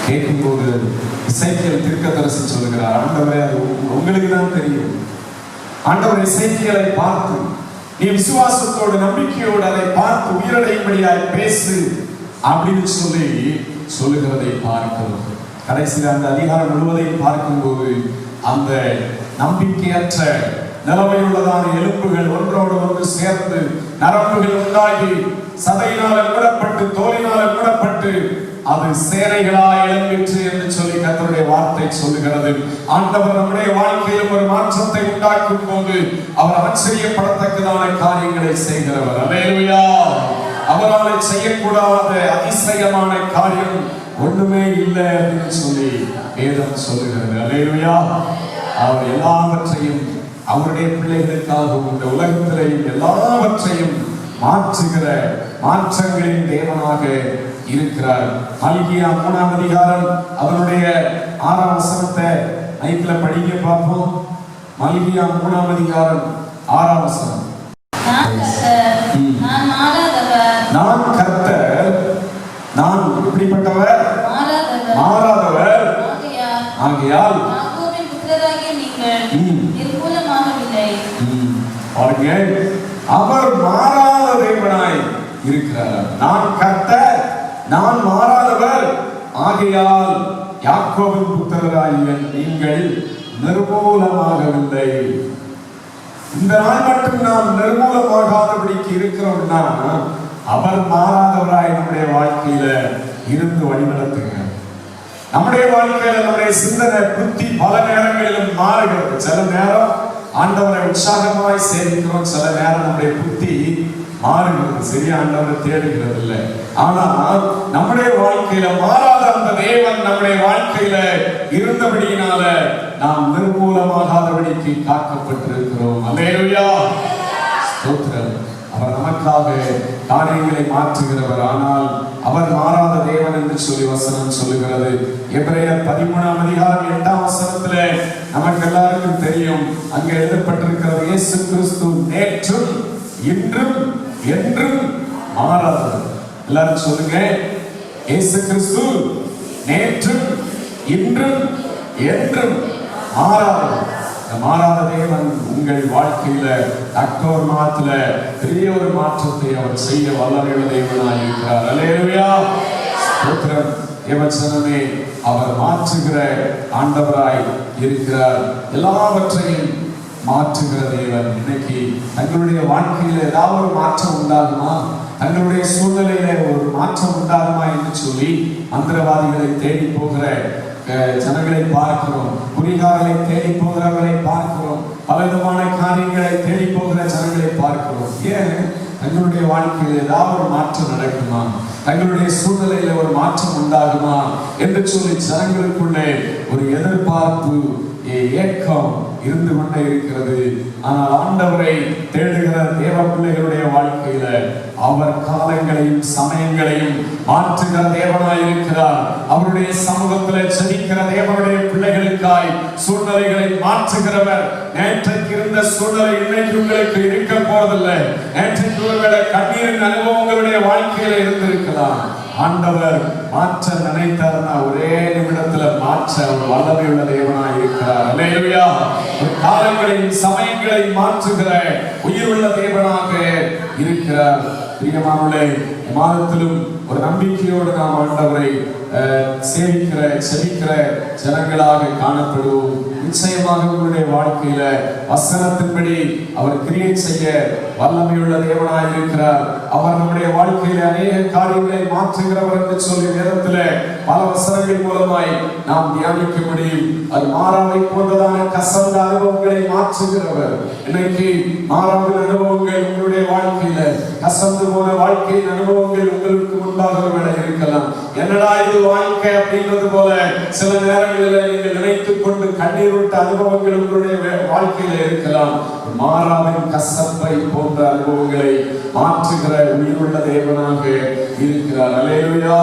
கேட்கும்போது எசேக்கியேல் தீர்க்கதரிசி சொல்லுகிறார், ஆண்டவரே, அது உங்களுக்கு தான் தெரியும். ஆண்டவர் எசேக்கியேலை பார்த்து, நீ விசுவாசத்தோடு நம்பிக்கையோடு அதை பார்த்து உயிரடையும்படியாய் பேசு அப்படின்னு சொல்லி சொல்லுகிறதை பார்க்கிறோம். கடைசியில் அந்த அதிகாரம் முழுவதையும் பார்க்கும்போது அந்த நம்பிக்கையற்ற நிலைமையுள்ளதான எலும்புகள் ஒன்றோடு ஒன்று சேர்ந்து நரம்புகள் உண்டாகி சதையினால் மூடப்பட்டு தோலினால் மூடப்பட்டு அது சேனைகளாய் எழும்பிற்று என்று சொல்லி கர்த்தருடைய வார்த்தை சொல்லுகிறது. ஆண்டவர் நம்முடைய வாழ்க்கையில் ஒரு மாற்றத்தை உண்டாக்கும் போது அவர் ஆச்சரியப்படத்தக்கதான காரியங்களை செய்கிறவர். அல்லேலூயா. அவரால் செய்யக்கூடாத அதிசயமான காரியம் ஒண்ணுமே இல்லை என்று சொல்லி வேதம் சொல்லுகிறது. அல்லேலூயா. அவர் எல்லாவற்றையும் அவருடைய பிள்ளைகளுக்காகவும் இந்த உலகத்திலேயும் எல்லாவற்றையும் மாற்றுகிற மாற்றங்களின் தேவனாக இருக்கிறார். மல்கியா 3ஆம் அதிகாரம் அதனுடைய 6ஆம் வசனத்தை ஐத்துல படிக்க பார்ப்போம். மல்கியா 3ஆம் அதிகாரம் 6ஆம் வசனம். நான் கர்த்தர், நான் எப்படிப்பட்டவர்? மாறாதவர். ஆகையால் பாருங்க, அவர் மாறாத தேவனாய் இருக்கிறார். நான் கர்த்தர், நான் மாறாதவர். ஆகையால் யாக்கோபின் புத்திரராகிய நீங்கள் நிர்மூலமாகவில்லை. இந்த நாள் மட்டும் நாம் நிர்மூலமாகாதபடிக்கு இருக்கிறோம்னா அவர் மாறாதவராய் நம்முடைய வாழ்க்கையில இருந்து வழிநடத்துங்க. நம்முடைய வாழ்க்கையில நம்முடைய சிந்தனை புத்தி பல நேரங்களிலும் மாறுகிறது. சில நேரம் ஆண்டவரை உற்சாகமாய் சேவிக்கிறோம், சில நேரம் நம்முடைய புத்தி மாறுகிறது, சரியா ஆண்டவரை தேடுகிறது இல்லை. ஆனால் நம்முடைய வாழ்க்கையில மாறாத அந்த தேவன் நம்முடைய வாழ்க்கையில இருந்தபடியினால நாம் நிர்மூலமாகாதபடிக்கு காக்கப்பட்டிருக்கிறோம். அல்லேலூயா, ஸ்தோத்திரம். அவர் நமக்காக காரியங்களை மாற்றுகிறவர். ஆனால் அவர் மாறாத தேவன் என்று சொல்லி வசனம் சொல்லுகிறது. எபிரேயர் 13ஆம் அதிகாரம் 8ஆம் வசனத்திலே நமக்கு எல்லாருக்கும் தெரியும், அங்கே எழுதப்பட்டிருக்கிறது, இயேசு கிறிஸ்து நேற்றும் இன்றும் என்றும் மாறாதவர். எல்லாரும் சொல்லுங்க, இயேசு கிறிஸ்து நேற்றும் இன்றும் என்றும் மாறாதவர். மாறாத தேவன் உங்கள் வாழ்க்கையில அக்டோபர் மாதத்துல பெரிய ஒரு மாற்றத்தை அவர் செய்ய வல்லமையுள்ள தேவனாய் இருக்கிறார். அல்லேலூயா, ஸ்தோத்திரம். தேவசனமே, அவர் மாற்றுகிற ஆண்டவராய் இருக்கிறார். எல்லாவற்றையும் மாற்றுகிற தேவன். இன்னைக்கு தங்களுடைய வாழ்க்கையில ஏதாவது ஒரு மாற்றம் உண்டாகுமா, தங்களுடைய சூழ்நிலையில ஒரு மாற்றம் உண்டாகுமா என்று சொல்லி மந்திரவாதிகளை தேடி போகிற ஜனங்களை பார்க்கிறோம், குறிகாரங்களை தேடி போகிறவர்களை பார்க்கிறோம், பலவிதமான காரியங்களை தேடி போகிற ஜனங்களை பார்க்கிறோம். ஏன்? தங்களுடைய வாழ்க்கையில் ஏதாவது ஒரு மாற்றம் நடக்குமா, தங்களுடைய சூழ்நிலையில ஒரு மாற்றம் உண்டாகுமா என்று சொல்லி ஜனங்களுக்குள்ளே ஒரு எதிர்பார்ப்பு, ஏக்கம் இருந்து கொண்டே இருக்கிறது. ஆனால் ஆண்டவரை தேடுகிற தேவ பிள்ளைகளுடைய வாழ்க்கையில அவர் காலங்களையும் சமயங்களையும் மாற்றுகிற தேவனாய் இருக்கிறார். அவருடைய சமூகத்தில் ஜெபிக்கிற தேவனுடைய பிள்ளைகளுக்காய் சூழ்நிலைகளை மாற்றுகிறவர். நேற்றைக்கு இருந்த சூழ்நிலை இன்னைக்கு உங்களுக்கு இருக்க போவதில்லை. நேற்றைக்கு ஒருவேளை கண்ணீரின் அனுபவங்களுடைய வாழ்க்கையில இருந்திருக்கலாம். ஆண்டவர் மாற்ற நினைத்தார்னா ஒரே நிமிடத்துல மாற்ற ஒரு வல்லமையுள்ள தேவனாய் இருக்கிறார். அல்லேலூயா, காலங்களையும் சமயங்களையும் மாற்றுகிற உயிருள்ள தேவனாக இருக்கிறார். பிரியமானவர்களே, மாதத்திலும் ஒரு நம்பிக்கையோடு நாம் ஆண்டவரை சேவிக்கிற செபிக்கிற ஜனங்களாக காணப்படுவோம். நிச்சயமாக உங்களுடைய வாழ்க்கையில வசனத்தின்படி அவர் கிரியை செய்ய வல்லமையுள்ள தேவனாய் இருக்கிறார். அவர் நம்முடைய வாழ்க்கையில அநேக காரியங்களை மாற்றுகிறவர் என்று சொல்லி வேதத்திலே பல வசனங்கள் மூலமாய் நாம் தியானிக்க முடியும். அது மாறாவை போன்றதான கசந்த அனுபவங்களை மாற்றுகிறவர். இன்னைக்கு மாறாவின் அனுபவங்கள் உங்களுடைய வாழ்க்கையில, கசந்து போன வாழ்க்கையின் அனுபவங்கள் உங்களுக்கு முன்பாக இருக்கலாம். என்னடா இது வாழ்க்கை அப்படின்றது போல சில நேரங்களில் நீங்கள் நினைத்துக் கொண்டு கண்ணீர் விட்ட அனுபவங்கள் உங்களுடைய வாழ்க்கையில இருக்கலாம். மாறாவின் கசப்பை போன்ற அனுபவங்களை மாற்றுகிற உயிருள்ள தேவனாக இருக்கிறார். அல்லேலூயா,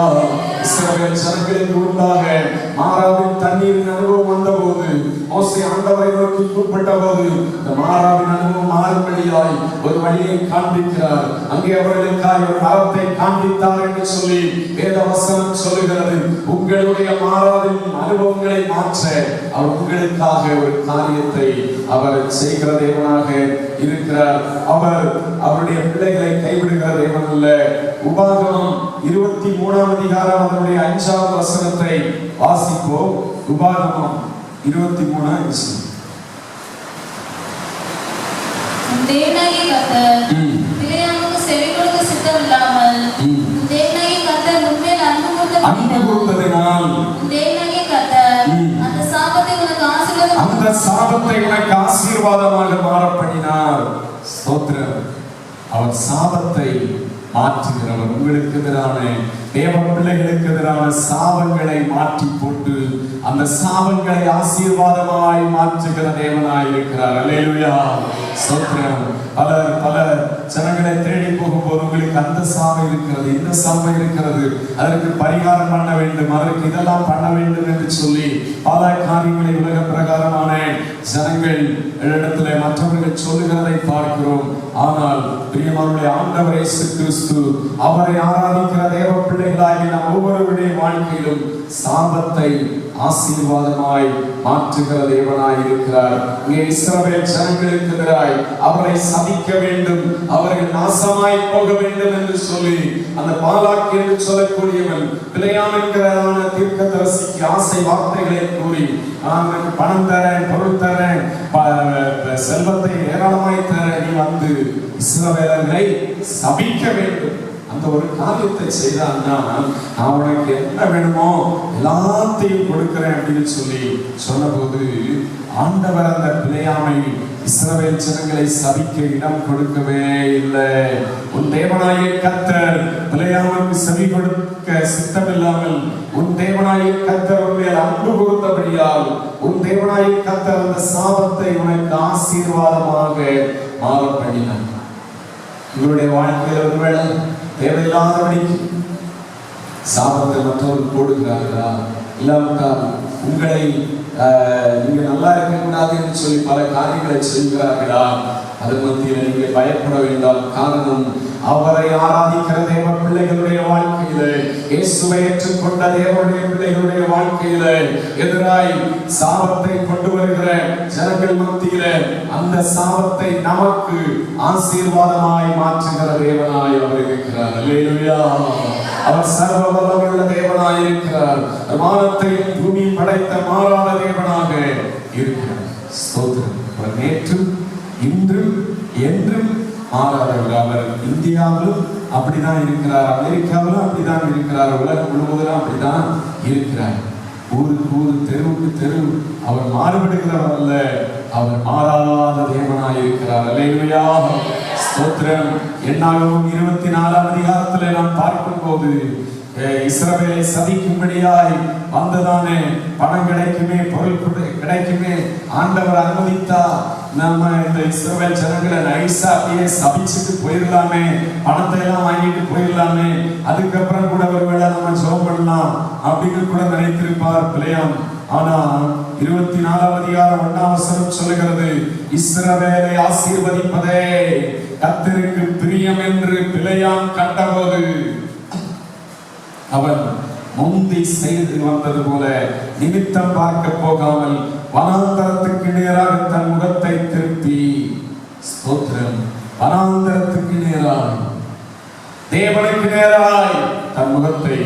இஸ்ரவேல் ஜனங்களுக்கு முன்பாக மாறாவின் தண்ணீரின் அனுபவம் வந்தபோது மோசே ஆண்டவரை நோக்கி கூப்பிட்ட போது இந்த மாறாவின் அனுபவம் மாறும்படியாய் ஒரு வழியை காண்பிக்கிறார். அங்கே அவர்களுக்காக ஒரு மரத்தை காண்பித்தார் என்று சொல்லி வேதவசனம் சொல்லுகிறது. உங்களுடைய மாறாவின் அனுபவங்களை மாற்ற அவர் உங்களுக்காக ஒரு காரியத்தை அவர் செய்கிற தேவனாக இருக்கிறார். அவர் அவருடைய பிள்ளைகளை கைவிடுகிற தேவன் அல்ல. உபாகமம் 23ஆம் அதிகாரம் அதனுடைய 5ஆவது வசனத்தை வாசிப்போம். உபாகமம் 23:5. தேவனாகிய கர்த்தர் பிலேயாமுக்கு செவி கொடுக்க சித்தமில்லாமல் தேவனாகிய கர்த்தர் உன்மேல் அன்பு கூர்ந்ததினால் தேவனாகிய கர்த்தர் அந்த சாபத்தை உனக்கு ஆசீர்வாதமாக மாற பண்ணினார். ஸ்தோத்திரம். அவர் சாபத்தை மாற்றுகிறவர். உங்களுக்கு எதிரான தேவ பிள்ளைகளுக்கு எதிரான சாபங்களை மாற்றி போட்டு அந்த சாபங்களை ஆசீர்வாதமாய் மாற்றுகிற தேவனாய் இருக்கிறார். அல்லேலூயா, ஸ்தோத்திரம். பல ஜனங்களை தேடி போகும்போது உங்களுக்கு அந்த சாபம் இருக்கிறது, இந்த சாபம் இருக்கிறது, அதற்கு பரிகாரம் பண்ண வேண்டும், அதற்கு இதெல்லாம் பண்ண வேண்டும் என்று சொல்லி பல காரியங்களை உலக பிரகாரமான ஜனங்கள் இடத்துல மற்றவர்கள் சொல்லுகிறதை பார்க்கிறோம். ஆனால் பிரியமானவர்களே, ஆண்டவர் இயேசு கிறிஸ்து அவரை ஆராதிக்கிற தேவ பிள்ளைகளாகிய நம் ஒவ்வொருவருடைய வாழ்க்கையிலும் சாபத்தை ஆசீர்வாதமாய் மாற்றுகிற தேவனாய் இருக்கிறார். இங்கே இஸ்ரவேல் ஜனங்களுக்கு எதிராய் அவரை சபிக்க வேண்டும், அவர்கள் நாசமாய் போக வேண்டும் என்று சொல்லி அந்த பாலாக் என்று சொல்லக்கூடியவன் பிலேயாம் என்கிறதான தீர்க்கதரிசிக்கு ஆசை வார்த்தைகளை கூறி, நான் பணம் தரேன், பொருள் தரேன், செல்வத்தை ஏராளமாய் தரேன், நீ வந்து இஸ்ரவேலர்களை சபிக்க வேண்டும், அந்த ஒரு காரியத்தை செய்தான்னா நான் உனக்கு என்ன வேணுமோ எல்லாத்தையும் கொடுக்கிறேன் அப்படின்னு சொல்லி சொன்னபோது ஆண்டவர் அந்த பிலேயாமை இஸ்ரவேல் ஜனங்களை சபிக்க இடம் கொடுக்கவே இல்லை. உன் தேவனாகிய கர்த்தர் பிலேயாமுக்கு செவி கொடுக்க சித்தமில்லாமல் உன் தேவனாகிய கர்த்தர் உன்மேல் அன்பு கூர்ந்தபடியால் உன் தேவனாகிய கர்த்தர் அந்த சாபத்தை உனக்கு ஆசீர்வாதமாக மாற பண்ணினார். உங்களுடைய வாழ்க்கையில் ஒருவேளை தேவையில்லாதபடிக்கு சாபத்தை மற்றவர்கள் போடுகிறார்களா? இல்லாவிட்டால் உங்களை நீங்க நல்லா இருக்கக்கூடாது என்று சொல்லி பல காரியங்களை செய்கிறார்களா? அது மத்தியில் நீங்க பயப்பட வேண்டாம். காரணம், அவரை ஆராதிக்கிற தேவ பிள்ளைகளுடைய வாழ்க்கையில, இயேசுவை ஏற்றுக்கொண்ட தேவனுடைய பிள்ளைகளுடைய வாழ்க்கையில எதிராய் சாபத்தை கொண்டு வருகிற ஜனங்கள் மத்தியில அந்த சாபத்தை நமக்கு ஆசீர்வாதமாய் மாற்றுகிற தேவனாய் அவர் இருக்கிறார். அல்லேலூயா, அவர் சர்வ வல்லமையுள்ள தேவனாய் இருக்கிறார். வானத்தையும் பூமியும் படைத்த மாறாத தேவனாக இருக்கிறார். ஸ்தோத்திரம். அவர் நேற்றும் இன்றும் என்றும் மாறாதவர். அவர் இந்தியாவிலும் அப்படிதான் இருக்கிறார், அமெரிக்காவிலும் அப்படிதான் இருக்கிறார், உலகம் முழுவதும் அப்படிதான் இருக்கிறார். ஊருக்கு ஊர், தெருவுக்கு தெரு அவர் மாறுபடுகிறவர் அல்ல, அவர் மாறாத தேவனாய் இருக்கிறார். அல்லேலூயா, ஸ்தோத்திரம். என்னாகவும் 24ஆம் அதிகாரத்தில் நாம் பார்க்கும் போது இஸ்ரவேலை சதிக்கும்படியாய் வந்ததானே பணம் கிடைக்குமே, பொருள் கிடைக்குமே, ஆண்டவர் அனுமதித்தா நம்ம இந்த இஸ்ரவேல் ஜனங்களை நைஸா அப்படியே சபிச்சுட்டு போயிடலாமே, பணத்தை எல்லாம் வாங்கிட்டு போயிடலாமே, அதுக்கப்புறம் கூட ஒருவேளை நம்ம ஜெபம் பண்ணலாம் அப்படின்னு கூட நினைத்திருப்பார் பிலேயாம். ஆனா 24ஆம் அதிகாரம் 1ஆம் வசனம் சொல்லுகிறது, இஸ்ரவேலை ஆசீர்வதிப்பதே கர்த்தருக்கு பிரியம் என்று பிலேயாம் கண்டபோது அவன் முந்தி செய்து வந்தது போல நிமித்தம் பார்க்க போகாமல் வனாந்தரத்துக்கு நேராக தன் முகத்தை திருப்பி, ஸ்தோத்திரம், வனாந்தரத்துக்கு நேராய் தேவனுக்கு நேராய் தன் முகத்தை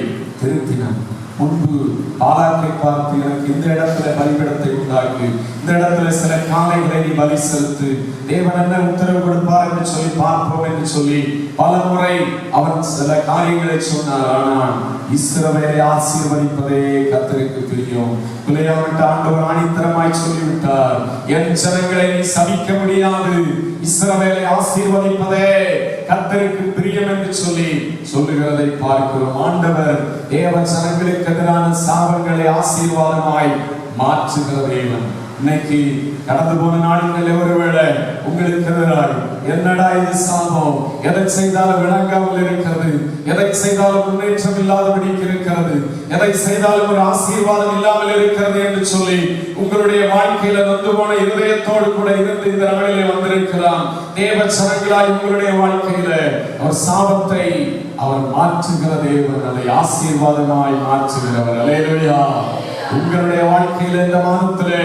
திருப்பினான். முன்பு பாலாக்கை பார்த்து, எனக்கு இந்த இடத்துல பலிபீடத்தை உண்டாக்கு, இந்த இடத்துல சில காளைகளை நீ பலி செலுத்து, தேவன் என்ன உத்தரவு கொடுப்பார் என்று சொல்லி பார்ப்போம் என்று சொல்லி பல முறை அவன் சில காரியங்களை சொன்னார். ஆனால் இஸ்ரவேலை ஆசீர்வதிப்பதே கர்த்தருக்கு பிரியம். பிலேயாமிட்ட ஆண்டவர் ஆணித்தரமாய் சொல்லிவிட்டார், என் ஜனங்களை நீ சபிக்க முடியாது, இஸ்ரவேலை ஆசீர்வதிப்பதே கர்த்தருக்கு பிரியம் என்று சொல்லி சொல்லுகிறதை பார்க்கிறோம். ஆண்டவர் தேவ ஜனங்களுக்கு எதிரான சாபங்களை ஆசீர்வாதமாய் மாற்றுகிற தேவன். இன்னைக்கு கடந்து போன நாட்களில் ஒருவேளை உங்களுக்கு எதிராக என்னடா இது சாபம், எதை செய்தாலும் விளங்காமல் இருக்கிறது, எதை செய்தாலும் முன்னேற்றம் இல்லாதபடி இருக்கிறது, எதை செய்தாலும் ஒரு ஆசீர்வாதம் இல்லாமல் இருக்கிறது என்று சொல்லி உங்களுடைய வாழ்க்கையில நொந்து போன இருதயத்தோடு கூட இருந்து இந்த நாளிலே வந்திருக்கலாம். தேவ ஜனங்களாய் உங்களுடைய வாழ்க்கையில அவர் சாபத்தை அவர் மாற்றுகிற தேவன், அதை ஆசீர்வாதமாய் மாற்றுகிறவர். அல்லேலூயா. உங்களுடைய வாழ்க்கையில் இந்த மாதத்திலே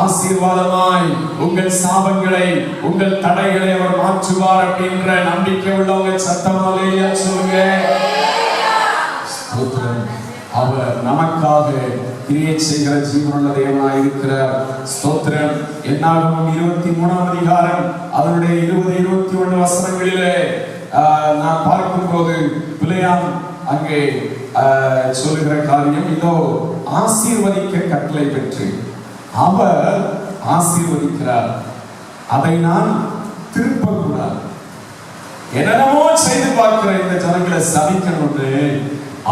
ஆசீர்வாதமாய் உங்கள் சாபங்களை, உங்கள் தடைகளை அவர் மாற்றுவார் அப்படின்ற நம்பிக்கை உள்ளவங்க சத்தமாலேயே சொல்லுங்க. ஸ்தோத்திரம். அவர் நமக்காக கிரியை செய்கிற ஜீவனுள்ள தேவனாய் இருக்கிறார். ஸ்தோத்திரம். என்னாகமம் 23ஆம் அதிகாரம் அதனுடைய 20-21 வசனங்களிலே நான் பார்க்கும் போது பிலேயாம் அங்கே சொல்லுகிற காரியம், இதோ ஆசீர்வதிக்க கட்டளை பெற்று அவர் ஆசீர்வதிக்கிறார், அதை நான் திருப்பக்கூடாது. என்னென்னமோ செய்து பார்க்கிற இந்த ஜனங்களை சபிக்கணும்னு.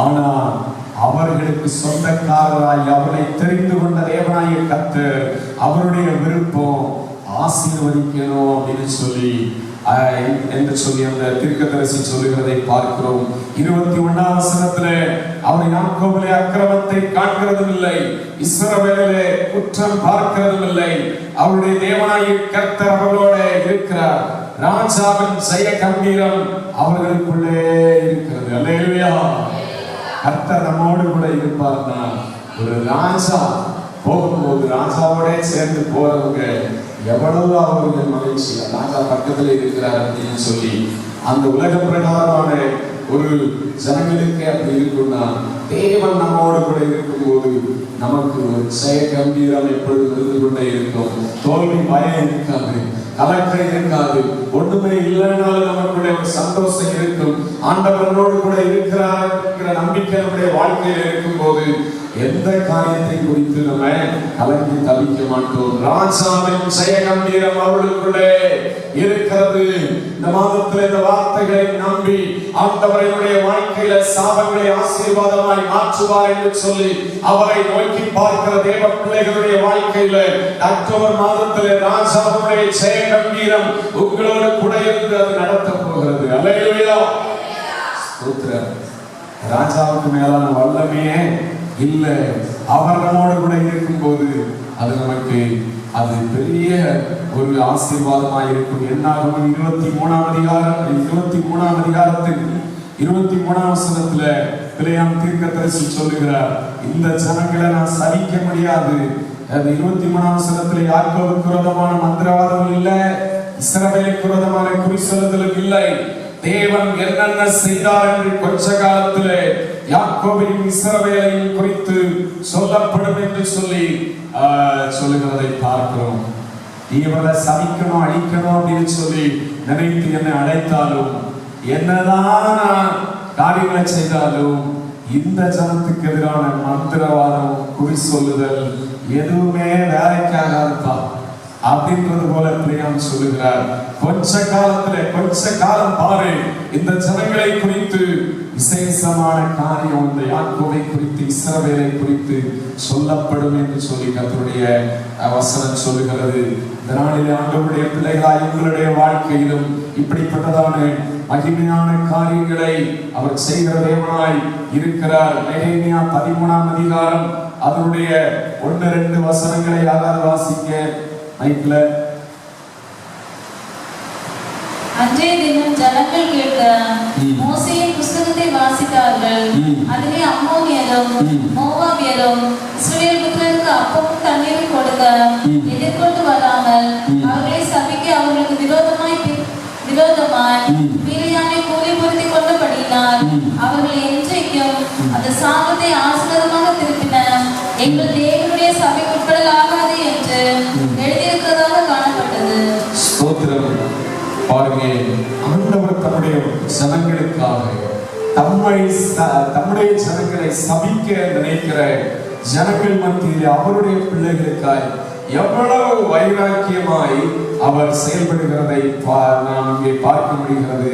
ஆனா அவர்களுக்கு சொந்தக்காரராய் அவரை தெரிந்து கொண்ட தேவனாகிய கர்த்தர் அவருடைய விருப்பம் ஆசீர்வதிக்கணும் அப்படின்னு சொல்லி என்று சொல்லி அந்த தீர்க்கதரிசி சொல்லுகிறதை பார்க்கிறோம். 21ஆம் வசனத்திலே அவர் யாக்கோபிலே அக்கிரமத்தை காண்கிறதும் இல்லை, இஸ்ரவேலிலே குற்றம் பார்க்கிறதும் இல்லை. அவருடைய தேவனாகிய கர்த்தர் அவர்களோட இருக்கிறார். ராஜாவின் ஜெய கம்பீரம் அவர்களுக்குள்ளே இருக்கிறது. அல்லேலூயா. கர்த்தர் நம்மோடு கூட இருப்பார்னா, ஒரு ராஜா போகும்போது ராஜாவோட சேர்ந்து போறவங்க எவ்வளவு அவர்கள் மகிழ்ச்சி, ராஜா பக்கத்துல இருக்கிறார் அப்படின்னு சொல்லி. அந்த உலக பிரகாரமான ஒரு ஜனங்களுக்கு அப்படி இருக்கும்னா, தேவன் நம்மோடு கூட இருக்கும்போது நமக்கு ஒரு ஜெய கம்பீரம் எப்பொழுதும் இருந்து கொண்டே இருக்கும். தோல்வி பயம் இருக்காது, கலக்கம் இருக்காது, ஒன்றுமே இல்லைனாலும் நமக்குடைய ஒரு சந்தோஷம் இருக்கும். ஆண்டவரோடு கூட இருக்கிறார் என்கிற நம்பிக்கை நம்முடைய வாழ்க்கையில் இருக்கும் போது எந்த காரியத்தை குறித்து நம்ம கலங்கி தவிக்க மாட்டோம். ராஜாவின் ஜெய கம்பீரம் அவர்களுக்குள்ளே இருக்கிறது. இந்த மாதத்தில் இந்த வார்த்தைகளை நம்பி ஆண்டவருடைய வாழ்க்கையில சாபங்களை ஆசீர்வாதமாய் மாற்றுவார் என்று சொல்லி அவரை நோக்கி பார்க்கிற தேவ பிள்ளைகளுடைய வாழ்க்கையில அக்டோபர் மாதத்திலே ராஜாவுடைய ஜெய கம்பீரம் உங்களோடு கூட இருந்து அது நடத்த போகிறது. அல்லேலூயா. ஸ்தோத்திரம். ராஜாவுக்கு மேலான வல்லமையே இல்ல, அவர் நம்மோடு கூட இருக்கும் போது அது நமக்கு அது பெரிய ஒரு ஆசீர்வாதமாக இருக்கும். என்னாகும் 23ஆம் அதிகாரத்தில் 23ஆம் வசனத்துல பிலேயாம் தீர்க்கதரிசி சொல்லுகிறார், இந்த ஜனங்களை நான் சபிக்க முடியாது. அது 23ஆம் வசனத்துல யாக்கோபுக்கு விரோதமான மந்திரவாதம் இல்லை, இஸ்ரவேலுக்கு விரோதமான குறி சொல்லுதலும் இல்லை. தேவன் என்னென்ன செய்தார் என்று கொஞ்ச காலத்திலே யாக்கோபையும் இஸ்ரவேலையும் குறித்து சொல்லப்படும் என்று சொல்லி சொல்லுகிறதை பார்க்கிறோம். இவரை சபிக்கணும் அழிக்கணும் அப்படின்னு சொல்லி நினைத்து என்னை அழைத்தாலும், என்னதான் காரியங்களை செய்தாலும், இந்த ஜனத்துக்கு எதிரான மந்திரவாதம் குறி சொல்லுதல் எதுவுமே வேலைக்காக அப்படின்றது போல பிரியாம் சொல்லுகிறார். கொஞ்ச காலம் பாரு, இந்த ஜனங்களை குறித்து விசேஷமான காரியம் இந்த யாக்கோபை குறித்து இஸ்ரவேலை குறித்து சொல்லப்படும் என்று சொல்லி கர்த்தருடைய வசனம் சொல்லுகிறது. இந்த நாளிலே ஆண்டவருடைய பிள்ளைகளாய் உங்களுடைய வாழ்க்கையிலும் இப்படிப்பட்டதான மகிமையான காரியங்களை அவர் செய்கிற தேவனாய் இருக்கிறார். நெகேமியா 13ஆம் அதிகாரம் அதனுடைய 1-2 வசனங்களை யாராவது வாசிக்க மைக்ல. அன்றைய தினம் ஜனங்கள் கேட்க மோசேயின் புஸ்தகத்தை வாசித்தார்கள். அதிலே அம்மோனியரும் மோவாபியரும் இஸ்ரவேல் புத்திரருக்கு அப்பமும் தண்ணீரும் கொடுக்க எதிர்கொண்டு வராமல் அவர்களை சபிக்க அவர்களுக்கு விரோதமாய் பிலேயாமை கூலி பொருத்தி கொண்டபடியினால் அவர்கள் என்றைக்கும் அந்த சாபத்தை ஆசீர்வாதமாக திருப்பின. எங்கள் தேவனுடைய சபைக்கு உட்படலாகாது என்று எழுதியிருக்கிறதாக காணப்பட்டது. ஸ்தோத்திரம். பாருங்க, ஆண்டவர் தம்முடைய ஜனங்களுக்காக தம்முடைய ஜனங்களை சபிக்க நினைக்கிற ஜனங்கள் மத்தியில் அவருடைய பிள்ளைகளுக்காய் எவ்வளவு வைராக்கியமாய் அவர் செயல்படுகிறதை நாம் இங்கே பார்க்க முடிகிறது.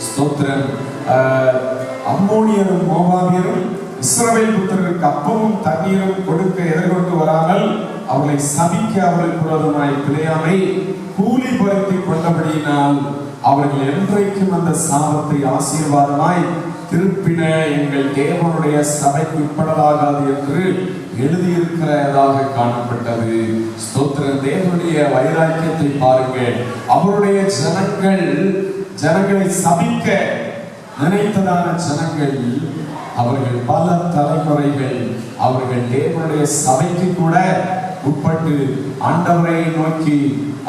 ஸ்தோத்திரம். அம்மோனியரும் மோவாபியரும் இஸ்ரவேல் புத்திரருக்கு அப்பமும் தண்ணீரும் கொடுக்க எதிர்கொண்டு வராமல் அவர்களை சபிக்க அவர்களுக்கு விரோதமாய் பிலேயாமை கூலி பொருத்தி கொண்டபடியினால் அவர்கள் என்றைக்கும் அந்த சாபத்தை ஆசீர்வாதமாய் திருப்பின. எங்கள் தேவனுடைய சபைக்கு உட்படலாகாது என்று எழுதியிருக்கிறதாக காணப்பட்டது. ஸ்தோத்திரம். தேவனுடைய வைராக்கியத்தை பாருங்கள். அவருடைய ஜனங்களை சபிக்க நினைத்ததான ஜனங்கள் அவர்கள் பல தலைமுறைகள் அவர்கள் தேவனுடைய சபைக்கு கூட உட்பட்டு ஆண்டவரை நோக்கி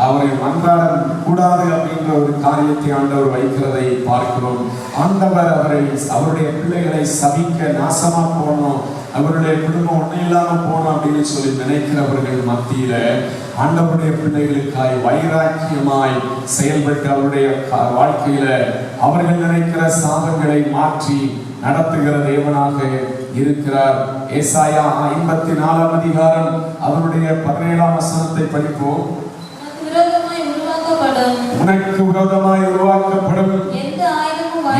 அவரை மன்றாட கூடாது அப்படின்ற ஒரு காரியத்தை ஆண்டவர் வைக்கிறதை பார்க்கிறோம். ஆண்டவர் அவருடைய பிள்ளைகளை சபிக்க நாசமா போனோம், அவருடைய குடும்பம் ஒன்றும் இல்லாம போனோம் அப்படின்னு சொல்லி நினைக்கிறவர்கள் மத்தியில ஆண்டவருடைய பிள்ளைகளுக்காய் வைராக்கியமாய் செயல்பட்டு அவருடைய வாழ்க்கையில அவர்கள் நினைக்கிற சாபங்களை மாற்றி நடத்துகிற தேவனாக இருக்கிறார். ஏசாயா 54ஆம் அதிகாரம் அதனுடைய 17ஆம் வசனத்தை படிப்போம். உனக்கு விரோதமாய் உருவாக்கப்படும் எந்த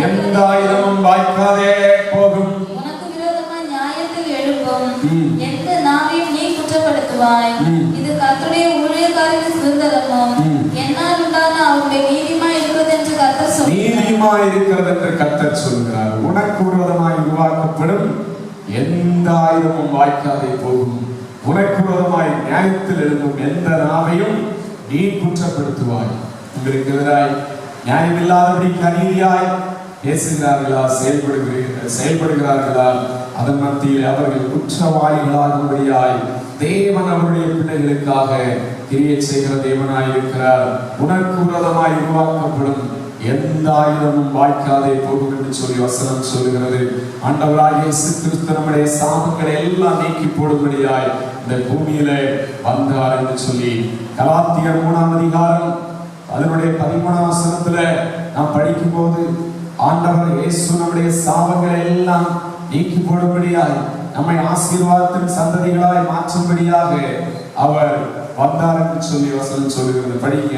எந்த ஆயுதமும் வாய்க்காதே போகும். உனக்கு விரோதமாய் நியாயத்தில் எழும்பும் எந்த நாவையும் நீ குற்றப்படுத்துவாய். இது கர்த்தருடைய ஊழியக்காரரின் சுதந்திரமும் என்னால் உண்டான அவருடைய நீதிமாய் இருக்கிறது என்று கர்த்தர் சொல்கிறார். நீதிமாய் இருக்கிறது என்று கர்த்தர் சொல்கிறார். உனக்கு விரோதமாய் உருவாக்கப்படும் எந்த ஆயுதமும் வாய்க்காதே போகும். உனக்கு விரோதமாய் நியாயத்தில் எழும்பும் எந்த நாவையும் நீ குற்றப்படுத்துவாய். உங்களுக்கு எதிராய் நியாயமில்லாதபடி அநீதியாய் பேசுகிறார்களா, செயல்படுகிறார்களா, அதன் மத்தியில் அவர்கள் குற்றவாளிகளாகும்படியாய் தேவன் அவருடைய பிள்ளைகளுக்காக கிரியை செய்கிற தேவனாய் இருக்கிறார். உனக்கு விரோதமாய் உருவாக்கப்படும் எந்த ஆயுதமும் வாய்க்காதே போகும் என்று சொல்லி வசனம் சொல்லுகிறது. ஆண்டவராகிய இயேசு கிறிஸ்து நம்முடைய சாபங்களை எல்லாம் நீக்கி போடும்படியாய் இந்த பூமியிலே வந்தார் என்று சொல்லி கலாத்தியர் 3ஆம் அதிகாரம் அதனுடைய 13ஆம் வசனத்துல நாம் படிக்கும் போது ஆண்டவர் இயேசு நம்முடைய சாபங்களை எல்லாம் நீக்கி போடும்படியாய் நம்மை ஆசீர்வாதத்தின் சந்ததிகளாய் மாற்றும்படியாக அவர் வந்தார் என்று சொல்லி வசனம் சொல்லுகிறது. படிங்க.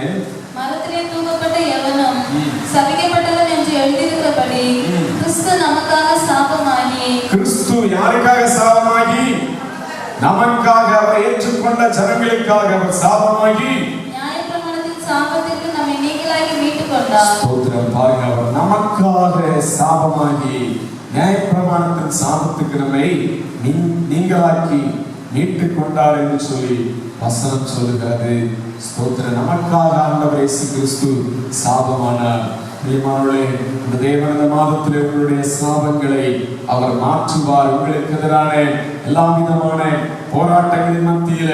மரத்திலே தூக்கப்பட்ட எவனும் சபிக்கப்பட்டவன் என்று எழுதியிருக்கிறபடி கிறிஸ்து நமக்காக சாபமாகி, கிறிஸ்து யாருக்காக சாபமாகி? நமக்காக, அவர் ஏற்றுக்கொண்ட ஜனங்களுக்காக அவர் சாபமாகி நியாயப்பிரமாணத்தின் சாபத்திற்கு நம்மை நீங்களாக்கி மீட்டுக் கொண்டார். ஸ்தோத்திரம். பாருங்க, அவர் நமக்காக சாபமாகி நியாயப்பிரமாணத்தின் சாபத்துக்கு நம்மை நீங்களாக்கி மீட்டுக் கொண்டார் என்று சொல்லி வசனம் சொல்லுகிறது. ஸ்தோத்திரம். நமக்காக ஆண்டவர் இயேசு கிறிஸ்து சாபமானார். பிரியமானவர்களே, இந்த தேவனந்த மாதத்தில் உங்களுடைய சாபங்களை அவர் மாற்றுவார். உங்களுக்கு எதிரான எல்லா விதமான போராட்டங்களின் மத்தியில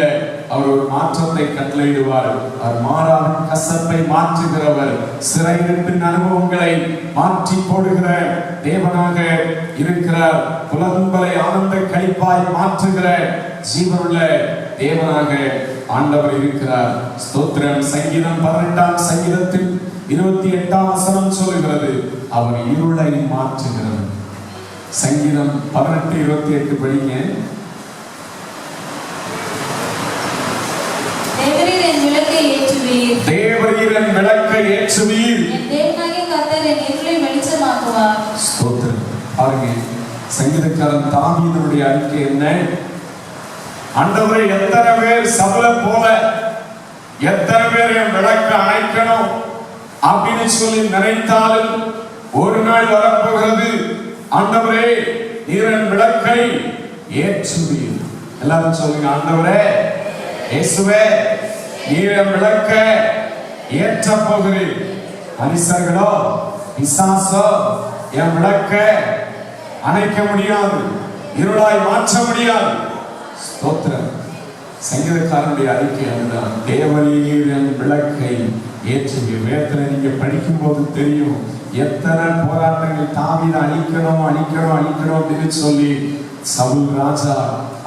அவர் ஒரு மாற்றத்தை கட்டளையிடுவார். அவர் மாறாவின் கசப்பை மாற்றுகிறவர், சிறையிருப்பின் அனுபவங்களை மாற்றி போடுகிற தேவனாக இருக்கிறார். புலம்பலை ஆனந்த கழிப்பாய் மாற்றுகிற ஜீவனுள்ள தேவனாக ஆண்டவர் இருக்கிறார். ஸ்தோத்திரம். சங்கீதம் 18ஆம் சங்கீதத்தில் 28ஆம் வசனம் சொல்லுகிறது, அவர் இருளை மாற்றுகிறவர். சங்கீதம் 18:28 படிங்க. தேவரீர் என் விளக்கை ஏற்றுவீர், தேவரீர் என் விளக்கை ஏற்றுவீர், என் தேவனாகிய கர்த்தர் என் இருளை வெளிச்சமாக்குவார். ஸ்தோத்திரம். பாருங்க, சங்கீதக்காரன் தாவீதுடைய அறிக்கை என்ன? ஆண்டவரே, எத்தனை பேர் சபல போல எத்தனை பேர் என் விளக்கை அணைக்கணும் அப்படின்னு சொல்லி நினைத்தாலும் ஒரு நாள் வரப்போகிறது, ஆண்டவரே நீர் என் விளக்கை ஏற்றுவீர். எல்லாரும் சொல்லுங்க, ஆண்டவரே இயேசுவே நீர் என் விளக்கை ஏற்ற போகிறீர். மனுஷர்களோ பிசாசோ என் விளக்கை அணைக்க முடியாது, இருளாய் மாற்ற முடியாது. ஸ்தோத்திரம். சங்கீதக்காரனுடைய அறிக்கை அதுதான், தேவரீர் என் விளக்கை ஏற்றுவீர். வேதத்துல நீங்க படிக்கும் போது தெரியும் எத்தனை போராட்டங்கள் தாவீதை அழிக்கணும் அப்படின்னு சொல்லி சவுல் ராஜா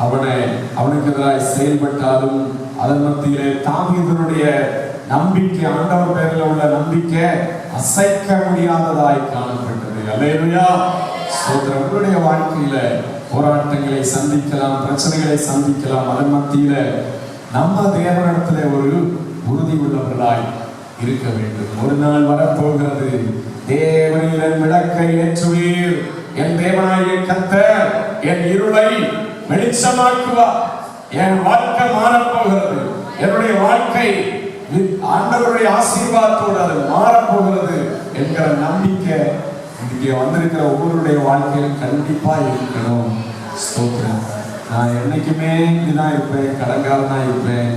அவனுக்கு எதிராய் செயல்பட்டாலும் அதன் மத்தியிலே தாவீதனுடைய நம்பிக்கை, ஆண்டவர் பேரில் உள்ள நம்பிக்கை அசைக்க முடியாததாய் காணப்பட்டது. அல்லேலூயா. ஸ்தோத்திரம். உங்களுடைய வாழ்க்கையில போராட்டங்களை சந்திக்கலாம், பிரச்சனைகளை சந்திக்கலாம். அதன் மத்தியில நம்ம தேவனிடத்துல ஒரு உறுதி உள்ளவர்களாய் இருக்க வேண்டும். ஒரு நாள் வரப்போகிறது, தேவரீர் என் விளக்கை ஏற்றுவீர், என் தேவனாகிய கர்த்தர் என் இருளை வெளிச்சமாக்குவார். என் வாழ்க்கை மாறப்போகிறது, என்னுடைய வாழ்க்கை ஆண்டவருடைய ஆசீர்வாதத்தோடு அது மாறப்போகிறது என்கிற நம்பிக்கை இங்கே வந்திருக்கிற ஒவ்வொருடைய வாழ்க்கையிலும் கண்டிப்பா இருக்கணும். ஸ்தோத்திரம். நான் என்னைக்குமே இப்படிதான் இருப்பேன், கடன்காரனா இருப்பேன்,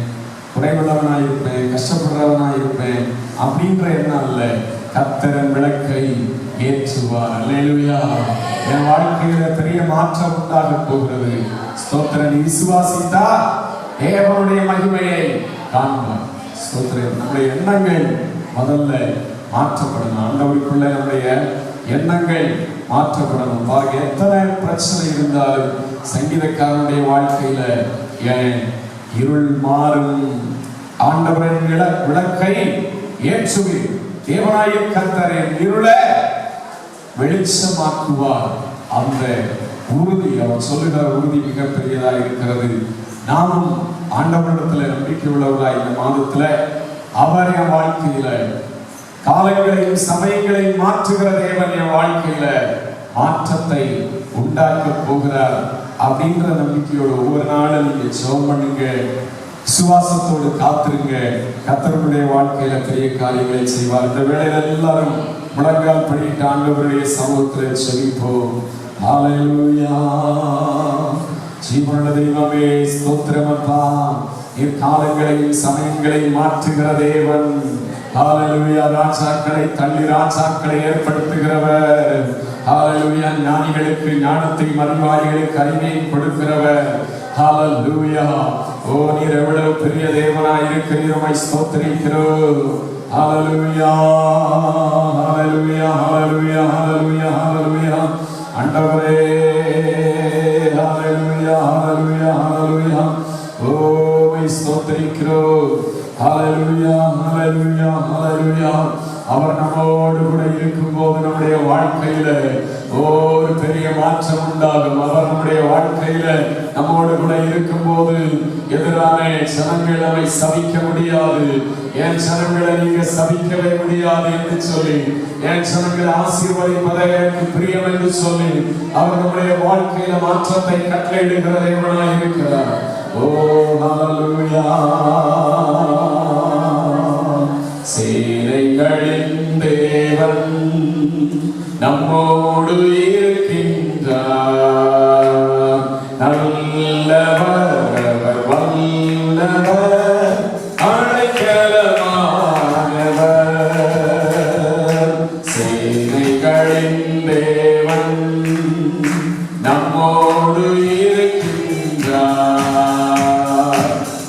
குறைவுள்ளவனா இருப்பேன், கஷ்டப்படுறவனா இருப்பேன் அப்படின்ற எண்ணம் அல்ல. கர்த்தர் விளக்கை ஏற்றுவார். அல்லேலூயா. என் வாழ்க்கையில பெரிய மாற்றம் உண்டாக போகிறது. ஸ்தோத்திரம். நீ விசுவாசித்தா தேவனுடைய மகிமையை காண்பார். ஸ்தோத்திரம். நம்முடைய எண்ணங்கள் முதல்ல மாற்றப்படணும். ஆண்டவருக்குள்ள நம்முடைய எண்ணங்கள் மாற்றப்படணும். பாருங்க, எத்தனை பிரச்சனை இருந்தாலும் சங்கீதக்காரனுடைய வாழ்க்கையில என் இருள் மாறும், ஆண்டவரின் விளக்கை ஏற்றுவீர், தேவனாகிய கர்த்தர் என் இருளை வெளிச்சமாக்குவார். அந்த உறுதி, அவர் சொல்லுகிற உறுதி மிக பெரியதாக இருக்கிறது. நாமும் ஆண்டவரிடத்துல நம்பிக்கை உள்ளவர்களா இந்த மாதத்துல அவர் என் வாழ்க்கையில காலங்களையும் சமயங்களையும் மாற்றுகிற தேவன் என் வாழ்க்கையில மாற்றத்தை உண்டாக்க போகிறார் அப்படின்ற நம்பிக்கையோடு ஒவ்வொரு நாளும் நீங்க ஜெபம் பண்ணுங்க, விசுவாசத்தோடு காத்திருங்க. கர்த்தருடைய வாழ்க்கையில பெரிய காரியங்களை செய்வார். இந்த வேளையில எல்லாரும் முழங்கால் படிட்டு ஆண்டவருடைய சமூகத்தில் செபிப்போம். ஹல்லேலூயா. ஜீவனுள்ள தெய்வமே ஸ்தோத்திரம் அப்பா. நீர் காலங்களையும் சமயங்களையும் மாற்றுகிற தேவன். ஹல்லேலூயா. ராஜாக்களை தள்ளி ராஜாக்களை ஏற்படுத்துகிறவர். ஹல்லேலூயா. ஞானிகளுக்கு ஞானத்தையும் அறிவாளிகளுக்கு அறிவையும் கொடுக்கிறவர். ஹல்லேலூயா. ஓ நீர் எவ்வளவு பெரிய தேவனாய் இருக்கிறீர், உம்மை ஸ்தோத்திரிக்கிறோம். ஹல்லேலூயா. ஹல்லேலூயா. ஹல்லேலூயா. ஹல்லேலூயா. ஹல்லேலூயா. ஆண்டவரே ஹல்லேலூயா. ஹல்லேலூயா. ஹல்லேலூயா. ஓ உம்மை ஸ்தோத்திரிக்கிறோம். ஹல்லேலூயா. ஹல்லேலூயா. ஹல்லேலூயா. அவர் நம்மோடு கூட இருக்கும்போது நம்முடைய வாழ்க்கையில ஒரு பெரிய மாற்றம் உண்டாகும். அவர் நம்முடைய வாழ்க்கையில நம்மோடு கூட இருக்கும்போது எதிரான ஜனங்கள் நம்மை சபிக்க முடியாது. என் ஜனங்களை நீங்க சபிக்கவே முடியாது என்று சொல்லி, என் ஜனங்களை ஆசீர்வதிப்பதை எனக்கு பிரியம் என்று சொல்லி அவர் நம்முடைய வாழ்க்கையில மாற்றத்தை கட்டளையிடுகிற தேவனாய் இருக்கிறார். ஓ ஹல்லேலூயா. சேனைகளின் தேவன் நம்மோடு இருக்கின்றார். நல்லவர் அவர், வல்லவர், அடைக்கலமானவர். சேனைகளின் தேவன் நம்மோடு இருக்கின்றார்.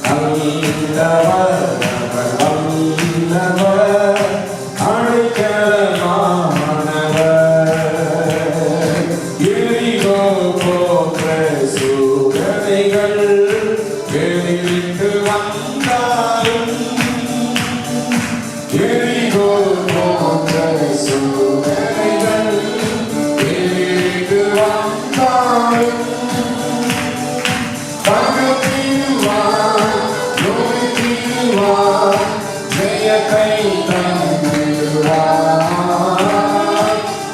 நல்லவர் அவர், வல்லவர், அடைக்கலமானவர். எரிகோ போன்ற சூழ்நிலைகள் எதிர்த்து வந்தாலும், எரிகோ போன்ற சூழ்நிலைகள் எதிர்த்து வந்தாலும் தகுதிவார், நோய்வார், ஜெயத்தை தந்திடுவார்.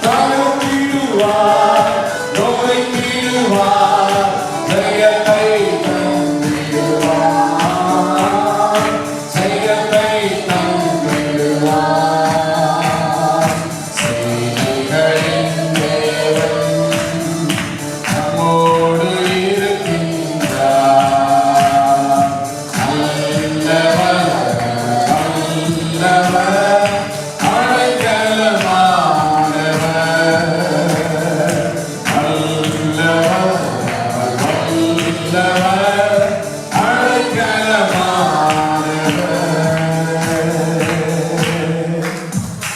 தகுதிவார், நோய்வார், ஜெயத்தை தந்திடுவார். ஜெயத்தை தந்திடுவார். சேனைகளின் தேவன் நம்மோடு இருக்கின்றார். நல்லவர், வல்லவர், அடைக்கலமானவர். நல்லவர், வல்லவர், அடைக்கலமானவர்.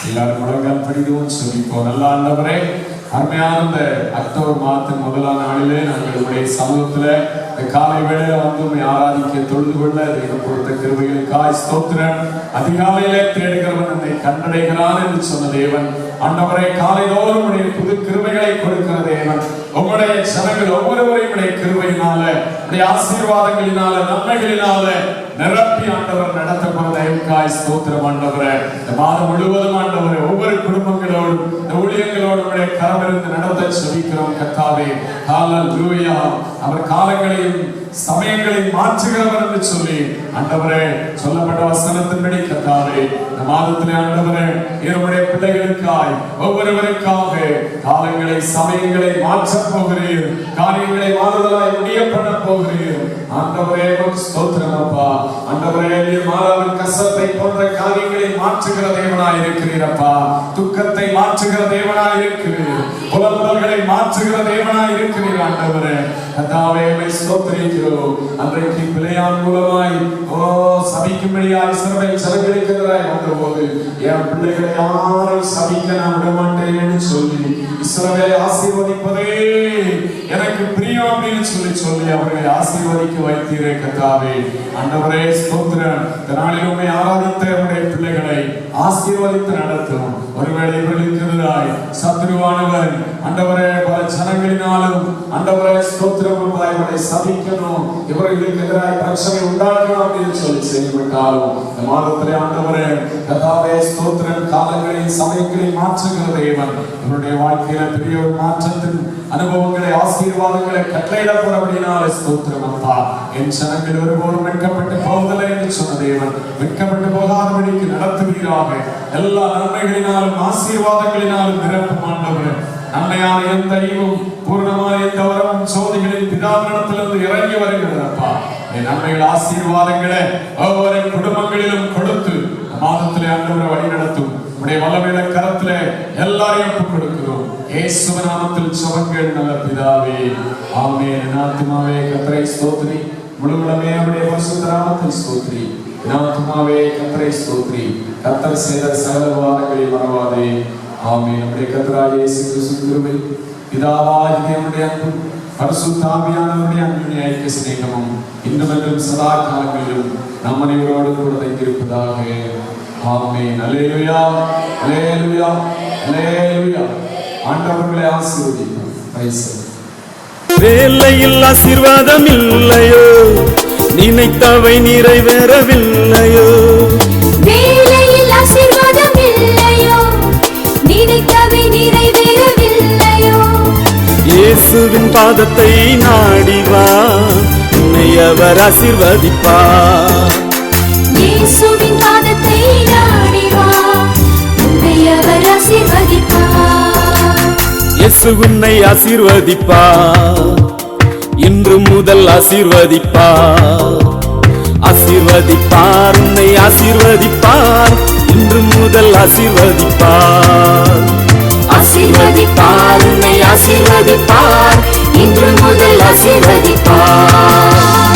எல்லாரும் முழங்கால் படிக்கவும் சொல்லிப்போம். நல்ல ஆண்டவரே, அருமையான இந்த அக்டோபர் மாதத்தின் முதலாம் நாளிலே நாங்கள் உடைய சமூகத்துல இந்த காலை வேளையில வந்து உண்மை ஆராதிக்க தொழுது கொள்ள தெய்வம் கொடுத்த கிருபைகளுக்காய் ஸ்தோத்திரம். அதிகாலையிலே தேடுகிறவன் என்னை கண்டடைகிறான் என்று சொன்ன தேவன். ஆண்டவரே, காலைதோறும் உடைய புது கிருபைகளை கொடுக்கிற தேவன். உங்களுடைய ஜனங்கள் ஒவ்வொருவரையும் உடைய கிருபையினால, உடைய ஆசீர்வாதங்களினால, நன்மைகளினால நிரப்பி ஆண்டவர் நடத்தப்பட தயவுக்காய் ஸ்தோத்திரம். ஆண்டவரே, இந்த மாதம் முழுவதும் ஆண்டவரே ஒவ்வொரு குடும்பங்களோடும் இந்த ஊழியங்களோடு உடைய கரமிருந்து நடத்த செபிக்கிறோம் கர்த்தாவே. ஹல்லேலூயா. அவர் காலங்களையும் சமயங்களையும் மாற்றுகிறவர் என்று சொல்லி ஆண்டவரே சொல்லப்பட்ட வசனத்தின்படி கர்த்தாவே இந்த மாதத்திலே ஆண்டவரே என்னுடைய பிள்ளைகளுக்காய் ஒவ்வொருவருக்காக காலங்களை சமயங்களை மாற்றப் போகிறீர். காரியங்களை மாறுதலாய் முடிய பண்ண போகிறீர். ஆண்டவரே ஸ்தோத்திரம் அப்பா. ஆண்டவரே, நீர் மாறாவின் கசப்பை போன்ற காரியங்களை மாற்றுகிற தேவனாய் இருக்கிறீரப்பா. துக்கத்தை மாற்றுகிற தேவனாய் இருக்கிறீர். புலம்பல்களை மாற்றுகிற தேவனாய் இருக்கிறீர். ஆண்டவரே கர்த்தாவே, உம்மை ஸ்தோத்திரிக்கிறோம். அன்றைக்கு பிள்ளையான் மூலமாய் சபிக்கும்படியாய் இஸ்ரவேல் ஜனங்களுக்கு எதிராய் வந்தபோது என் பிள்ளைகளை யாரும் சபிக்க நான் விட மாட்டேன் என்று சொல்லி இஸ்ரவேலை ஆசீர்வதிப்பதே எனக்கு பிரியம் அப்படின்னு சொல்லி அவர்களை ஆசீர்வதிக்க வைத்தீரே கர்த்தாவே. ஆண்டவரே ஸ்தோத்திரம். இந்த நாளில் உம்மை ஆராதித்த உம்முடைய பிள்ளைகளை ஆசீர்வதித்து நடத்தும். ஒருவேளை இவர்களுக்கு எதிராய் சத்துருவானவன் ஆண்டவரே பல ஜனங்களினாலும் ஆண்டவரே ஸ்தோத்திரம் இவரை சபிக்கணும், இவர்களுக்கு எதிராக பிரச்சனை உண்டாக்கணும் அப்படின்னு சொல்லி செய்யப்பட்டாலும் இந்த மாதத்திலே ஆண்டவரே கர்த்தாவே ஸ்தோத்திரம் காலங்களில் சமயங்களை மாற்றுகிற தேவன் இவருடைய வாழ்க்கையில பெரிய ஒரு மாற்றத்தின் அனுபவங்களை ஆசீர்வாதங்களை கட்டளையிட போறபடினாலே ஸ்தோத்திரம் அப்பா. என் ஜனங்கள் ஒருபோதும் வெட்கப்பட்டு போவதில்லை என்று சொன்ன தேவன் வெட்கப்பட்டு போகாதபடிக்கு நடத்துவீராக. எல்லா நன்மைகளினாலும் ஆசீர்வாதங்களினாலும் நிரப்பும் ஆண்டவரே. நன்மையான எந்த ஈவும் பூர்ணமான எந்த வரமும் சோதிகளின் பிதாவினிடத்திலிருந்து இறங்கி வருகிறதப்பா. என் நன்மைகள் ஆசீர்வாதங்களை ஒவ்வொரு குடும்பங்களிலும் கொடுத்து மாதத்திலே ஆண்டவரை வழி நடத்தும் உடைய வல்லமையுள்ள கரத்திலே எல்லாரையும் ஒப்புக் கொடுக்கிறோம். இயேசுவின் நாமத்தில் ஜெபங்கள் நல்ல பிதாவே, ஆமென். என் ஆத்துமாவே கர்த்தரை ஸ்தோத்திரி, முழுவதுமே அவருடைய பரிசுத்த நாமத்தை ஸ்தோத்திரி. என் ஆத்துமாவே கர்த்தரை ஸ்தோத்திரி, கர்த்தர் செய்த சகல உபகாரங்களை மறவாதே. ஆமென். நம்முடைய கர்த்தராகிய இயேசு கிறிஸ்துவின் கிருபை, பிதாவாகிய தேவனுடைய அன்பு, பரிசுத்த ஆவியானவருடைய அன்பின் ஐக்கிய சிநேகமும் இன்றும் என்றும் சதா காலங்களிலும் நம் அனைவரோடு கூட தங்கியிருப்பதாக. ஆமென். அல்லேலூயா, அல்லேலூயா, அல்லேலூயா. ஆண்டவர்களை ஆசீர்வதிப்பார். Price the Lord. வேலையில் ஆசீர்வாதம் இல்லையோ, நினைத்தவை நிறைவேறவில்லையோ, வேலையில் ஆசீர்வாதம் இல்லையோ, நினைத்தவை நிறைவேறவில்லையோ, இயேசுவின் பாதத்தை நாடிவா, உன்னை அவர் ஆசீர்வதிப்பார். இயேசுவின் பாதத்தை நாடி வா, உன்னை அவர் ஆசீர்வதிப்பார். இயேசு உன்னை ஆசீர்வதிப்பார், இன்று முதல் ஆசீர்வதிப்பார். ஆசீர்வதிப்பார், உன்னை ஆசீர்வதிப்பார், இன்று முதல் ஆசீர்வதிப்பார். ஆசீர்வதிப்பார், உன்னை ஆசீர்வதிப்பார், இன்று முதல் ஆசீர்வதிப்பார்.